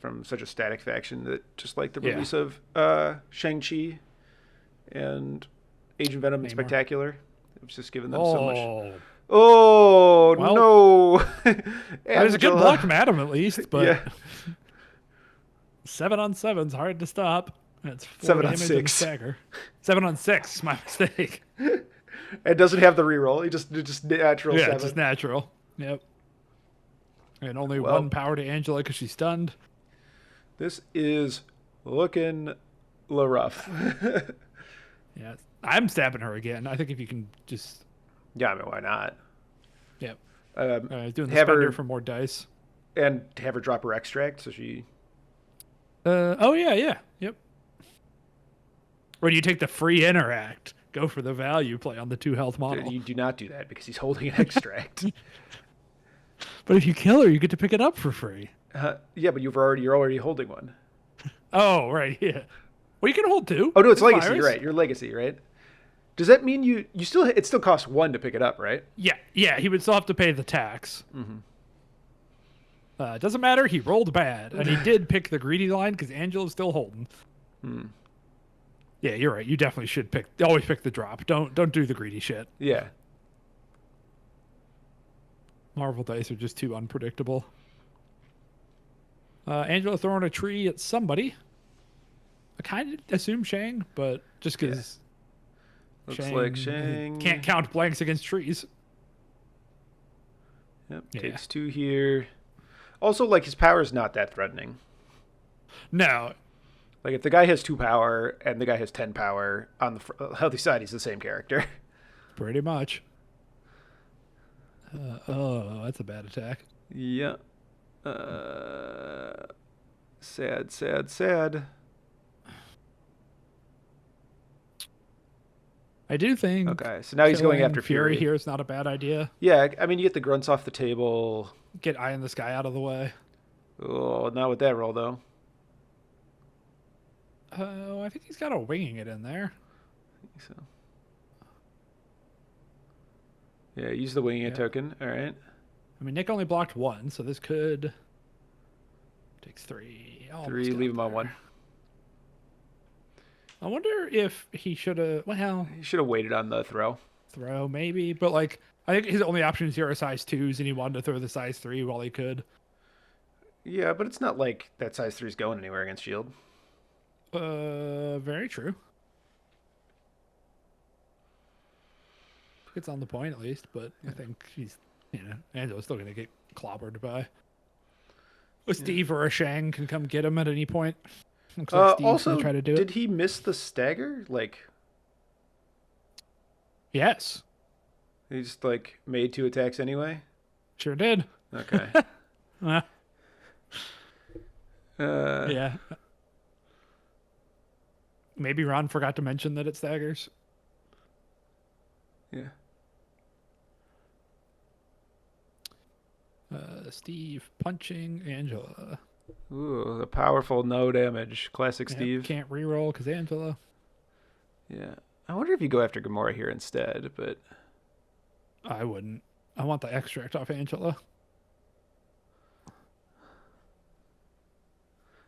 S1: From such a static faction that just like the release of Shang-Chi and Agent Venom and Spectacular, it was just giving them so much. Oh,
S2: Well,
S1: no.
S2: That was a good block from Adam, at least, but
S1: Yeah.
S2: 7 on 7's hard to stop. That's 4
S1: 7 on
S2: damage and
S1: 6.
S2: stagger. 7 on 6, my mistake.
S1: It doesn't have the reroll. It just natural
S2: Yeah,
S1: 7.
S2: it's just natural. Yep. And only
S1: Well.
S2: 1 power to Angela because she's stunned.
S1: This is looking a little rough.
S2: Yeah, I'm stabbing her again. I think if you can just...
S1: Yeah, I mean, why not?
S2: Yep.
S1: Um,
S2: Doing the
S1: have
S2: spender
S1: her-
S2: for more dice.
S1: And have her drop her extract so she...
S2: Yeah. Yep. Or do you take the free interact? Go for the value play on the 2 health model.
S1: You do not do that because he's holding an extract.
S2: But if you kill her, you get to pick it up for free.
S1: Yeah, but you're already holding one.
S2: Oh, right, yeah. Well, you can hold 2.
S1: Oh no, it's
S2: with
S1: legacy,
S2: virus.
S1: right? Your legacy, right? Does that mean you still it still costs 1 to pick it up, right?
S2: Yeah, he would still have to pay the tax. Doesn't matter, he rolled bad. And he did pick the greedy line because Angela's still holding. Yeah, you're right. You definitely should always pick the drop. Don't do the greedy shit.
S1: Yeah.
S2: Marvel dice are just too unpredictable. Angela throwing a tree at somebody. I kind of assume Shang, but just because
S1: Looks like Shang
S2: can't count blanks against trees.
S1: Yep,
S2: Yeah.
S1: takes 2 here. Also, like, his power is not that threatening.
S2: No.
S1: Like, if the guy has 2 power and the guy has 10 power, on the other side, he's the same character.
S2: Pretty much. Oh, that's a bad attack.
S1: Yeah. Sad, sad, sad.
S2: I do think.
S1: Okay, so now he's going after Fury.
S2: Here is not a bad idea.
S1: Yeah, I mean, you get the grunts off the table.
S2: Get Eye in the Sky out of the way.
S1: Oh, not with that roll, though.
S2: Oh, I think he's got a winging it in there.
S1: I think so. Yeah, use the winging it token. All right.
S2: I mean, Nick only blocked 1, so this could... Takes 3.
S1: 3, leave him on 1.
S2: I wonder if he should have... Well...
S1: He should have waited on the throw.
S2: Throw, maybe. But, like, I think his only options here are size 2s, and he wanted to throw the size 3 while he could.
S1: Yeah, but it's not like that size 3 is going anywhere against shield.
S2: Very true. It's on the point, at least, but I think he's... Angela's still going to get clobbered by... A Steve or a Shang can come get him at any point. Looks like Steve's
S1: also,
S2: gonna try to do
S1: did he miss the stagger? Like,
S2: yes,
S1: he just like made 2 attacks anyway.
S2: Sure did.
S1: Okay.
S2: Yeah. Maybe Ron forgot to mention that it staggers.
S1: Yeah.
S2: Steve punching Angela.
S1: Ooh, the powerful no damage. Classic Steve.
S2: Can't reroll because Angela.
S1: Yeah. I wonder if you go after Gamora here instead, but...
S2: I wouldn't. I want the extract off Angela.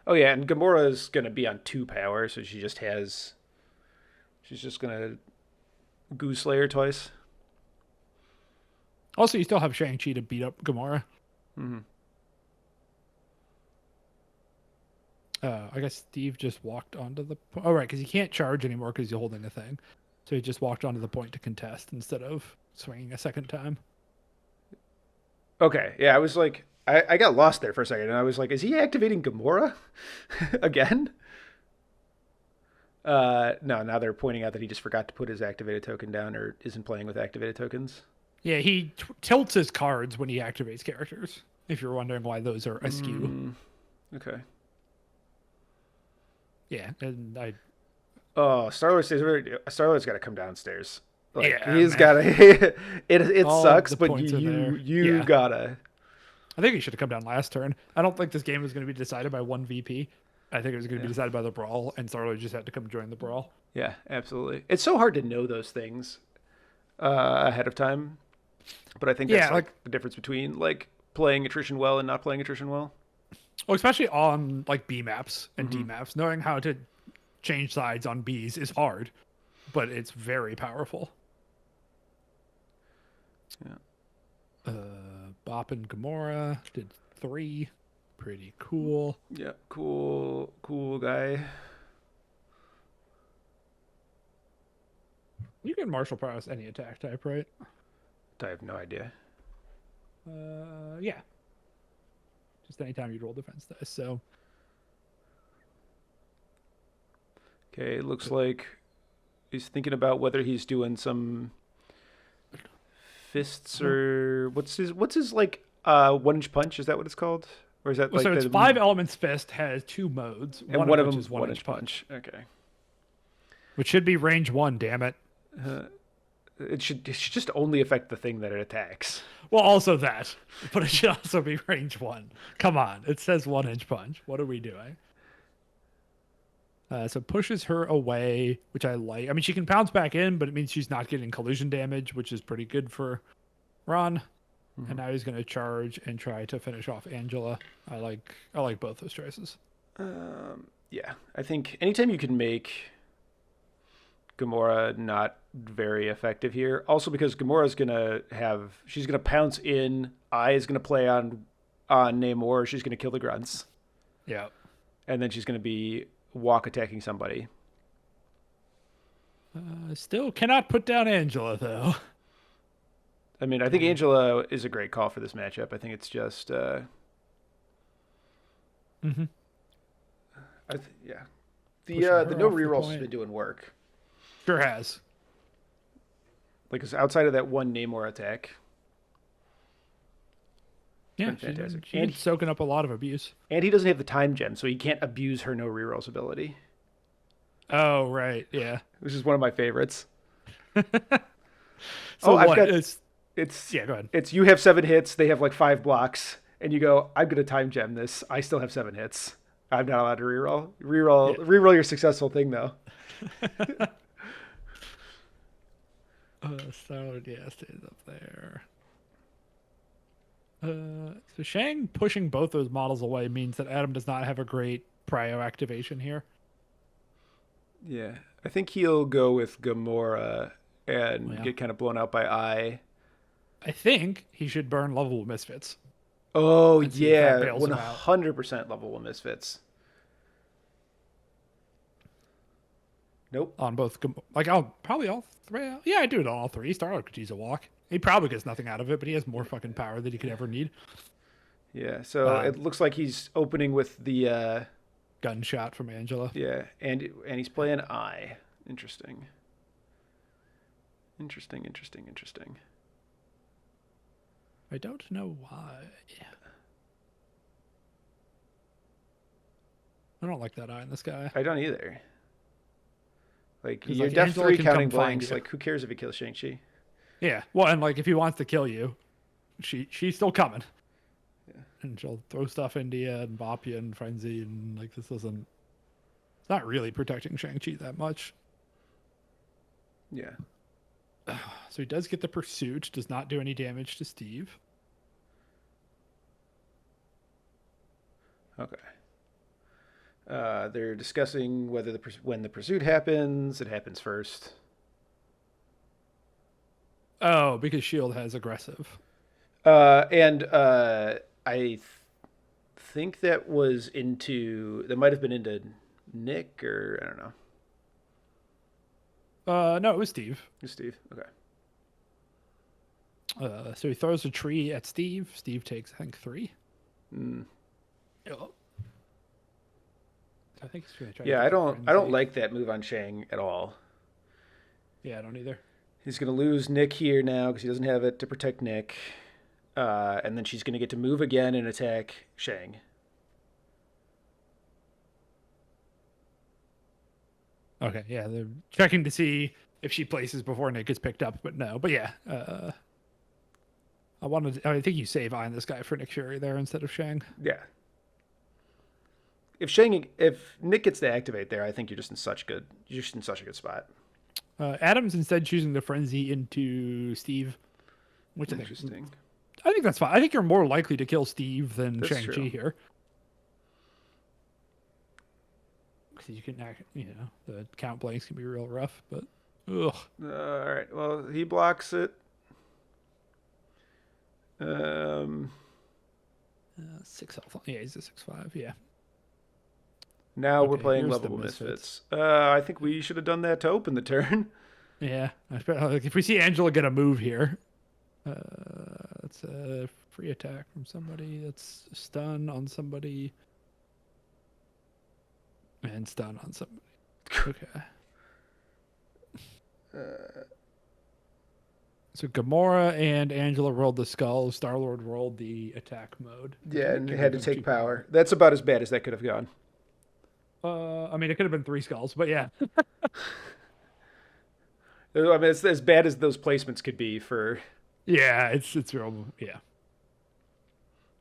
S1: Oh, yeah, and Gamora's going to be on 2 power, so she just has... She's just going to Goose Slayer twice.
S2: Also, you still have Shang-Chi to beat up Gamora.
S1: Mm-hmm.
S2: I guess Steve just walked onto the... Oh, right, because he can't charge anymore because he's holding a thing. So he just walked onto the point to contest instead of swinging a second time.
S1: Okay, yeah, I was like... I got lost there for a second, and I was like, is he activating Gamora again? No, now they're pointing out that he just forgot to put his activated token down or isn't playing with activated tokens.
S2: Yeah, he tilts his cards when he activates characters, if you're wondering why those are askew.
S1: Okay.
S2: Yeah, and I...
S1: Oh, Star-Lord's got to come downstairs. Like,
S2: yeah,
S1: he's got to... It
S2: All
S1: sucks,
S2: the
S1: but
S2: points are there.
S1: you gotta...
S2: I think he should have come down last turn. I don't think this game was going to be decided by one VP. I think it was going to be decided by the brawl, and Star-Lord just had to come join the brawl.
S1: Yeah, absolutely. It's so hard to know those things ahead of time, but I think that's like the difference between like playing attrition well and not playing attrition well.
S2: Well, especially on like B maps and D maps, knowing how to change sides on Bs is hard, but it's very powerful.
S1: Yeah.
S2: Bop and Gamora did 3. Pretty cool.
S1: Yeah, cool guy.
S2: You can martial prowess any attack type, right?
S1: I have no idea.
S2: Yeah. Just anytime you roll defense dice. So.
S1: Okay, it looks like he's thinking about whether he's doing some fists or what's his like 1-inch punch? Is that what it's called? Or is that
S2: well,
S1: like
S2: so it's 5 elements fist has 2 modes.
S1: And one of them is 1-inch punch. Okay.
S2: Which should be range 1, damn it.
S1: It should just only affect the thing that it attacks.
S2: Well, also that, but it should also be range 1. Come on, it says 1-inch punch. What are we doing? So pushes her away, which I like. I mean, she can pounce back in, but it means she's not getting collision damage, which is pretty good for Ron. Mm-hmm. And now he's going to charge and try to finish off Angela. I like both those choices.
S1: Yeah, I think anytime you can make Gamora not very effective here. Also because Gamora's she's gonna pounce in. Ai is gonna play on Namor. She's gonna kill the grunts.
S2: Yeah.
S1: And then she's gonna be walk attacking somebody.
S2: Still cannot put down Angela though.
S1: I mean, I think Angela is a great call for this matchup. I think it's just yeah. The no rerolls has been doing work.
S2: Sure has.
S1: Like, it's outside of that one Namor attack.
S2: Yeah,
S1: fantastic.
S2: She's soaking up a lot of abuse.
S1: And he doesn't have the time gem, so he can't abuse her no rerolls ability.
S2: Oh, right, yeah.
S1: Which is one of my favorites.
S2: So
S1: I've
S2: what?
S1: got
S2: Yeah, go ahead.
S1: It's you have 7 hits, they have like 5 blocks, and you go, I'm gonna time gem this. I still have 7 hits. I'm not allowed to reroll. Reroll your successful thing though.
S2: Star-Lord, yeah, stays up there. So Shang pushing both those models away means that Adam does not have a great prio activation here.
S1: Yeah, I think he'll go with Gamora and get kind of blown out by Ai.
S2: I think he should burn Lovable Misfits.
S1: Oh yeah, 100% Lovable Misfits. Nope.
S2: On both, like I'll probably all 3. Yeah, I do it on all 3. Star-Lord could use a walk. He probably gets nothing out of it, but he has more fucking power than he could ever need.
S1: Yeah, so it looks like he's opening with the
S2: gunshot from Angela.
S1: Yeah, and he's playing Ai. Interesting.
S2: I don't know why. I don't like that Ai in this guy.
S1: I don't either. Like, you're
S2: like,
S1: def
S2: Angela
S1: 3
S2: can
S1: counting
S2: come find
S1: blanks.
S2: you.
S1: Like, who cares if he kills Shang-Chi?
S2: Yeah, well, and like if he wants to kill you, she's still coming.
S1: Yeah.
S2: And she'll throw stuff into you and bop you and frenzy, and like this isn't. It's not really protecting Shang-Chi that much.
S1: Yeah.
S2: So he does get the pursuit. Does not do any damage to Steve.
S1: Okay. They're discussing whether when the pursuit happens. It happens first.
S2: Oh, because Shield has aggressive.
S1: I think that might have been into Nick, or I don't know.
S2: No, it was Steve.
S1: It was Steve. Okay.
S2: So he throws a tree at Steve. Steve takes, I think, 3. I think he's gonna try.
S1: Yeah, I don't like that move on Shang at all.
S2: Yeah, I don't either.
S1: He's gonna lose Nick here now because he doesn't have it to protect Nick, and then she's gonna get to move again and attack Shang.
S2: Okay, yeah, they're checking to see if she places before Nick gets picked up, but no. But yeah, I think you save Ai on this guy for Nick Fury there instead of Shang.
S1: Yeah. If Nick gets to activate there, I think you're just in such a good spot.
S2: Adam's instead choosing the frenzy into Steve, which
S1: interesting.
S2: I think that's fine. I think you're more likely to kill Steve than
S1: That's
S2: Shang-Chi
S1: true.
S2: here. Because you can, the count blanks can be real rough, but ugh.
S1: All right. Well, he blocks it.
S2: 6 health. Yeah, he's a 6/5. Yeah.
S1: Now we're
S2: Okay,
S1: playing
S2: here's
S1: Lovable
S2: the
S1: Misfits. I think we should have done that to open the turn.
S2: Yeah. Like if we see Angela get a move here, that's a free attack from somebody. That's stun on somebody. And stun on somebody. Okay. So Gamora and Angela rolled the skull. Star-Lord rolled the attack mode.
S1: Yeah, and it had to take power. That's about as bad as that could have gone.
S2: I mean, it could have been 3 skulls, but yeah.
S1: I mean, it's as bad as those placements could be for...
S2: Yeah, it's real, yeah.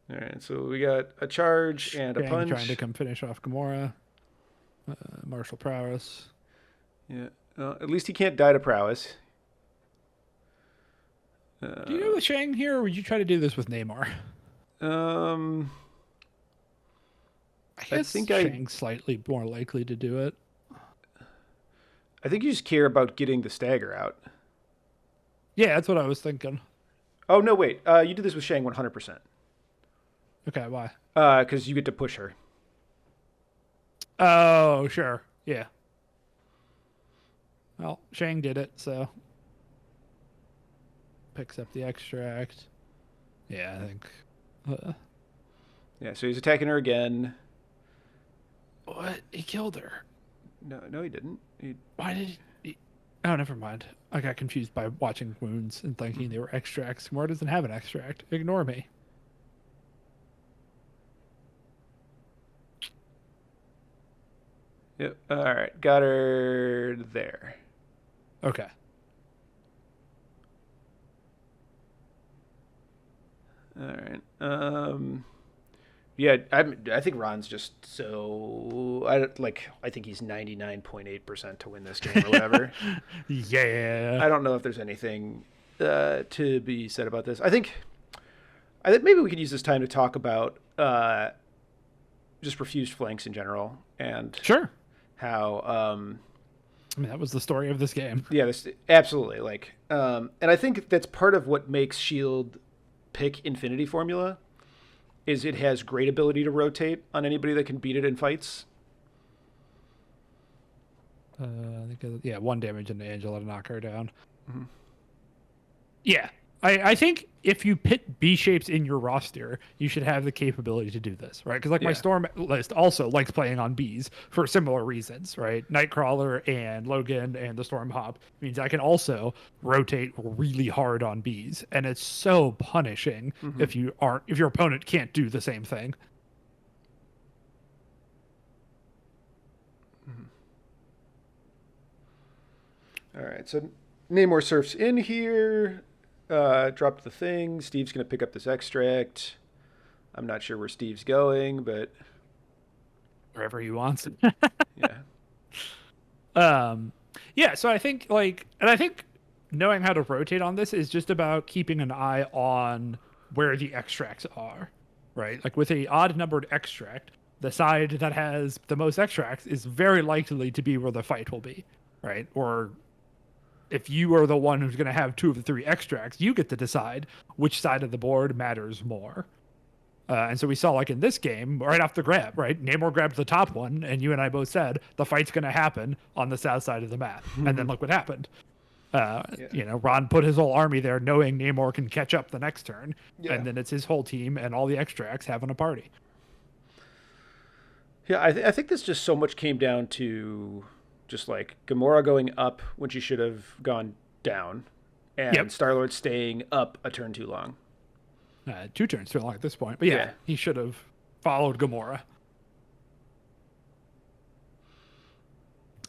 S1: All right, so we got a charge and a punch.
S2: Trying to come finish off Gamora. Martial prowess.
S1: Yeah, at least he can't die to prowess.
S2: Do you go with Shang here, or would you try to do this with Namor? I think Shang's slightly more likely to do it.
S1: I think you just care about getting the stagger out.
S2: Yeah, that's what I was thinking.
S1: Oh, no, wait. You do this with Shang 100%.
S2: Okay, why?
S1: Because you get to push her.
S2: Oh, sure. Yeah. Well, Shang did it, so picks up the extract. Yeah, I think.
S1: Yeah, so he's attacking her again.
S2: What? He killed her.
S1: No, he didn't.
S2: Why did he? Oh, never mind. I got confused by watching wounds and thinking they were extracts. Gamora doesn't have an extract. Ignore me.
S1: Yep. All right, got her there.
S2: Okay.
S1: All right. Yeah, I think Ron's just so I think he's 99.8% to win this game or whatever.
S2: Yeah.
S1: I don't know if there's anything to be said about this. I think maybe we could use this time to talk about just refused flanks in general and
S2: Sure.
S1: how
S2: I mean, that was the story of this game.
S1: yeah, this absolutely and I think that's part of what makes Shield pick Infinity Formula is it has great ability to rotate on anybody that can beat it in fights.
S2: I think, 1 damage into Angela to knock her down.
S1: Mm-hmm.
S2: Yeah. I think if you pit B shapes in your roster, you should have the capability to do this, right? Because my Storm list also likes playing on Bs for similar reasons, right? Nightcrawler and Logan and the Storm Hop means I can also rotate really hard on Bs, and it's so punishing if your opponent can't do the same thing.
S1: All right, so Namor surfs in here. Dropped the thing. Steve's going to pick up this extract. I'm not sure where Steve's going, but
S2: Wherever he wants.
S1: yeah.
S2: Yeah, so I think knowing how to rotate on this is just about keeping an eye on where the extracts are, right? Like with a odd numbered extract, the side that has the most extracts is very likely to be where the fight will be, right? Or if you are the one who's going to have 2 of the 3 extracts, you get to decide which side of the board matters more. And so we saw, like in this game, right off the grab, right? Namor grabbed the top one, and you and I both said the fight's going to happen on the south side of the map. And then look what happened. Ron put his whole army there, knowing Namor can catch up the next turn, and then it's his whole team and all the extracts having a party.
S1: Yeah, I think this just so much came down to just like Gamora going up when she should have gone down, and Star-Lord staying up a turn too long.
S2: 2 turns too long at this point, but he should have followed Gamora.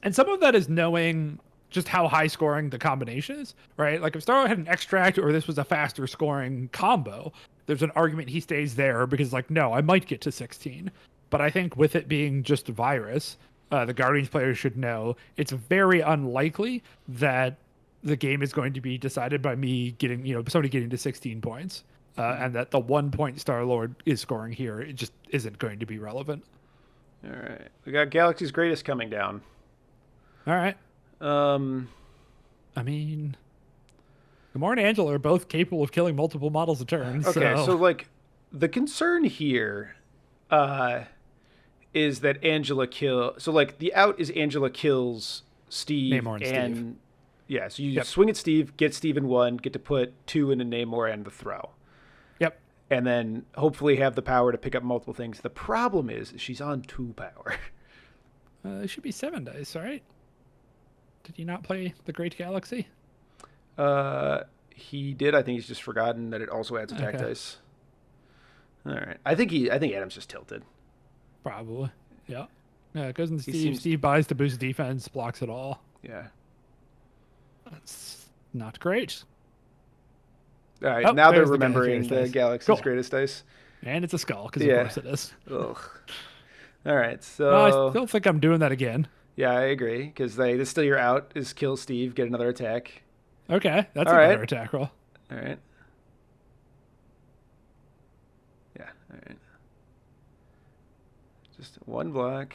S2: And some of that is knowing just how high scoring the combination is, right? Like if Star-Lord had an extract or this was a faster scoring combo, there's an argument he stays there because no, I might get to 16. But I think with it being just a virus, the Guardians players should know it's very unlikely that the game is going to be decided by me getting, somebody getting to 16 points. And that the 1 point Star-Lord is scoring here, it just isn't going to be relevant.
S1: All right. We got Galaxy's Greatest coming down.
S2: All right. I mean, Gamora and Angela are both capable of killing multiple models a turn.
S1: Okay, so the concern here is that Angela so the out is Angela kills Steve
S2: Namor and Steve.
S1: Yeah, so you swing at Steve, get Steve in 1, get to put 2 into Namor and the throw.
S2: Yep.
S1: And then hopefully have the power to pick up multiple things. The problem is she's on 2 power.
S2: It should be 7 dice, right? Did he not play the Great Galaxy?
S1: He did. I think he's just forgotten that it also adds attack dice. All right. I think Adam's just tilted.
S2: Probably. Yeah. Yeah, it goes into Steve. Steve buys to boost defense, blocks it all.
S1: Yeah.
S2: That's not great.
S1: All right. Now they're
S2: the
S1: remembering the Galaxy's Greatest Dice.
S2: And it's a skull, because of course it is.
S1: Ugh. All right. So
S2: I still think I'm doing that again.
S1: Yeah, I agree. Because this still your out is kill Steve, get another attack.
S2: Okay. That's a better attack roll.
S1: All right. Yeah. All right. Just 1 block.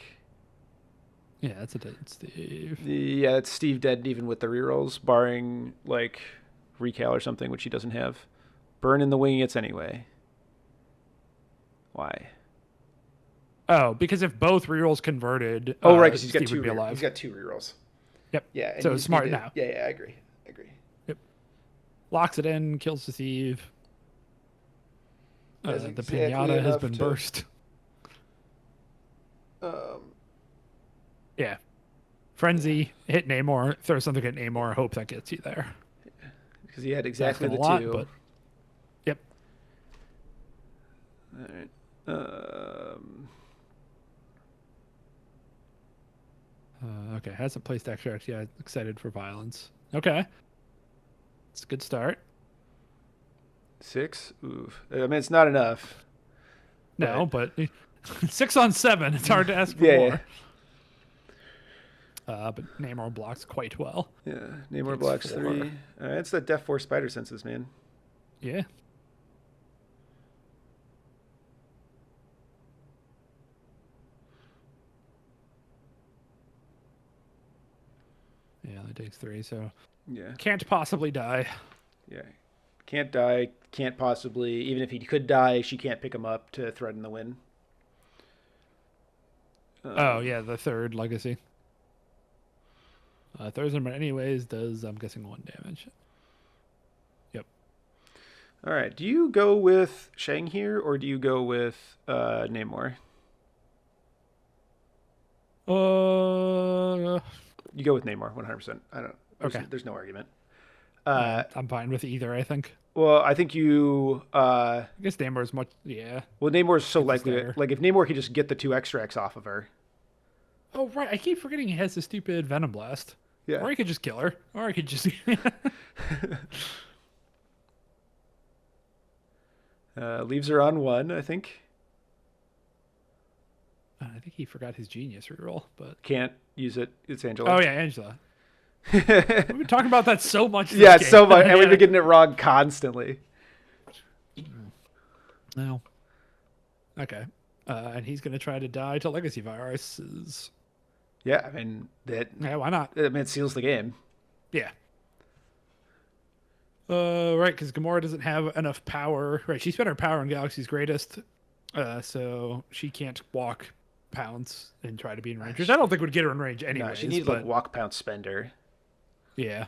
S2: Yeah, that's a dead Steve.
S1: Yeah, it's Steve dead even with the rerolls, barring like recal or something, which he doesn't have. Burn in the wing it's anyway. Why?
S2: Oh, because if both rerolls converted,
S1: Oh, right, because he's got
S2: Steve would be
S1: two.
S2: alive.
S1: He's got two rerolls.
S2: Yep.
S1: Yeah, and
S2: So
S1: you
S2: it's
S1: just
S2: smart
S1: need to-
S2: now.
S1: Yeah, I agree.
S2: Yep. Locks it in, kills the Steve.
S1: That's
S2: The
S1: exactly
S2: pinata has
S1: enough
S2: been
S1: to-
S2: burst.
S1: Um,
S2: Yeah. Frenzy, hit Namor, throw something at Namor, hope that gets you there.
S1: because he had exactly the
S2: That's a lot,
S1: two.
S2: but yep.
S1: All right.
S2: Okay, hasn't placed extract yet. Excited for violence. Okay. It's a good start.
S1: 6. Oof. I mean, it's not enough.
S2: No, but 6 on 7. It's hard to ask for
S1: Yeah,
S2: more. But Namor blocks quite well.
S1: Yeah. Namor
S2: Takes
S1: blocks
S2: 4.
S1: 3. It's that Def 4 spider senses, man.
S2: Yeah. Yeah, it takes 3, so
S1: Yeah.
S2: can't possibly die.
S1: Yeah. Can't die. Can't possibly. Even if he could die, she can't pick him up to threaten the win.
S2: Oh, yeah, the third legacy. Throws him anyways, does, I'm guessing, 1 damage. Yep.
S1: All right. Do you go with Shang here, or do you go with Namor? You go with Namor, 100%. I don't.
S2: Okay.
S1: There's no argument.
S2: I'm fine with either, I think.
S1: Well, I think you.
S2: I guess Namor's much, yeah.
S1: Well, Namor's so
S2: It's
S1: likely.
S2: there.
S1: Like, if Namor could just get the 2 extracts off of her.
S2: Oh, right. I keep forgetting he has the stupid Venom Blast.
S1: Yeah.
S2: Or he could just kill her. Or I could just.
S1: Leaves her on 1, I think.
S2: I think he forgot his genius reroll, but.
S1: Can't use it. It's Angela.
S2: Oh, yeah, Angela. We've been talking about that so much. this
S1: Yeah,
S2: game.
S1: so much. And we've been getting it wrong constantly.
S2: No. Okay. And he's going to try to die to Legacy Viruses.
S1: Yeah, I mean,
S2: Yeah, why not?
S1: it seals the game.
S2: Yeah. Right, because Gamora doesn't have enough power. Right, she spent her power on Galaxy's Greatest, so she can't walk pounds and try to be in range, which I don't think would get her in range anyway.
S1: No, she needs, like, walk pound spender.
S2: Yeah.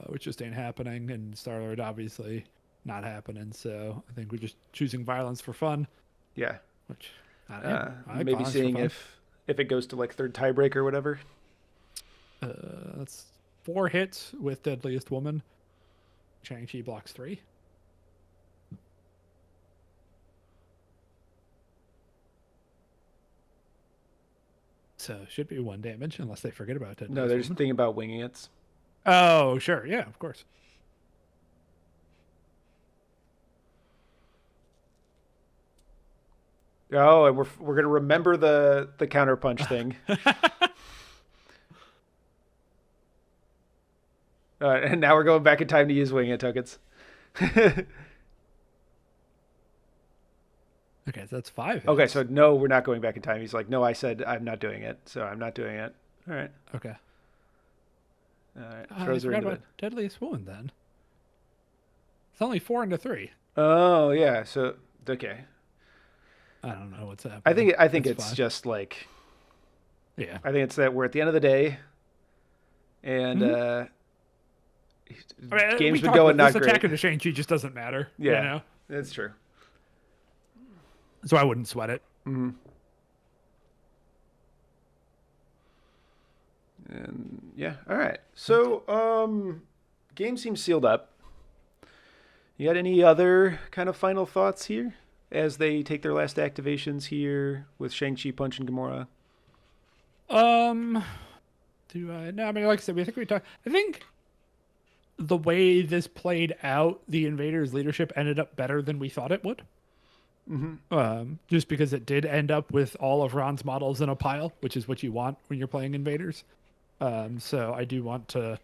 S2: Which just ain't happening, and Star-Lord obviously not happening, so I think we're just choosing violence for fun,
S1: Yeah.
S2: which I don't know. I like
S1: Maybe
S2: violence for
S1: seeing
S2: fun.
S1: if it goes to, like, 3rd tiebreaker or whatever.
S2: That's 4 hits with Deadliest Woman. Shang-Chi blocks 3. So should be 1 damage unless they forget about Deadliest
S1: No, they're just
S2: Woman.
S1: thinking about winging it.
S2: Oh, sure. Yeah, of course.
S1: Oh, and we're gonna remember the counterpunch thing. And now we're going back in time to use wing it tokens.
S2: Okay, so that's 5 hits.
S1: Okay, so no, we're not going back in time. He's like, no, I said I'm not doing it, so I'm not doing it. All right.
S2: Okay.
S1: All right.
S2: I
S1: Throws her
S2: forgot
S1: into
S2: about Deadliest Woman then. It's only 4 into 3.
S1: Oh yeah. So okay.
S2: I don't know what's happening.
S1: I think
S2: That's
S1: it's
S2: fine.
S1: just like
S2: Yeah.
S1: I think it's that we're at the end of the day, and
S2: I mean,
S1: games
S2: we
S1: would
S2: talked
S1: go
S2: about
S1: and not
S2: this
S1: great.
S2: attack into Shang-Chi just doesn't matter.
S1: Yeah.
S2: You know?
S1: That's true.
S2: So I wouldn't sweat it.
S1: Mm-hmm. And yeah, all right. So game seems sealed up. You got any other kind of final thoughts here as they take their last activations here with Shang-Chi punching Gamora?
S2: Do I? No, I mean, like I said, I think the way this played out, the Invaders' leadership ended up better than we thought it would.
S1: Mm-hmm.
S2: Just because it did end up with all of Ron's models in a pile, which is what you want when you're playing Invaders. So I do want to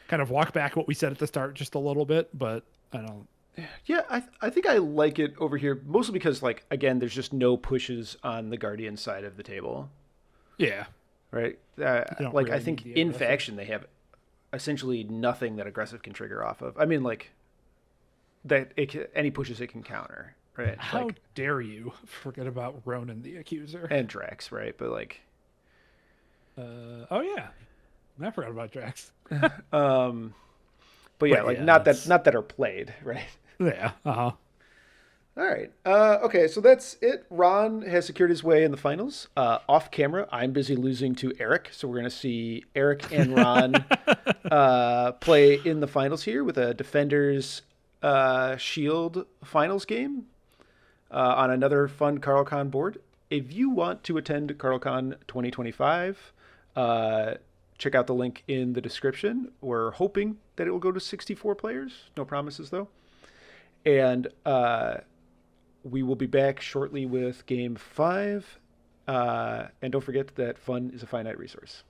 S2: kind of walk back what we said at the start just a little bit, but I don't.
S1: Yeah, I think I like it over here, mostly because, like, again, there's just no pushes on the Guardian side of the table.
S2: Yeah.
S1: right?
S2: don't
S1: Like I
S2: really
S1: think
S2: need the
S1: in
S2: aggressive.
S1: faction they have essentially nothing that aggressive can trigger off of. I mean, like that any pushes it can counter, right?
S2: How
S1: Like
S2: dare you forget about Ronan the Accuser?
S1: and Drax, right? But like,
S2: Oh yeah, I forgot about Drax.
S1: um, but yeah,
S2: But
S1: like
S2: yeah, that's
S1: not that are played, right?
S2: yeah. Uh-huh.
S1: All right. Okay, so that's it. Ron has secured his way in the finals. Off camera, I'm busy losing to Eric, so we're going to see Eric and Ron play in the finals here with a Defenders Shield finals game on another fun CarlCon board. If you want to attend CarlCon 2025, check out the link in the description. We're hoping that it will go to 64 players. No promises, though. And we will be back shortly with Game 5. And don't forget that fun is a finite resource.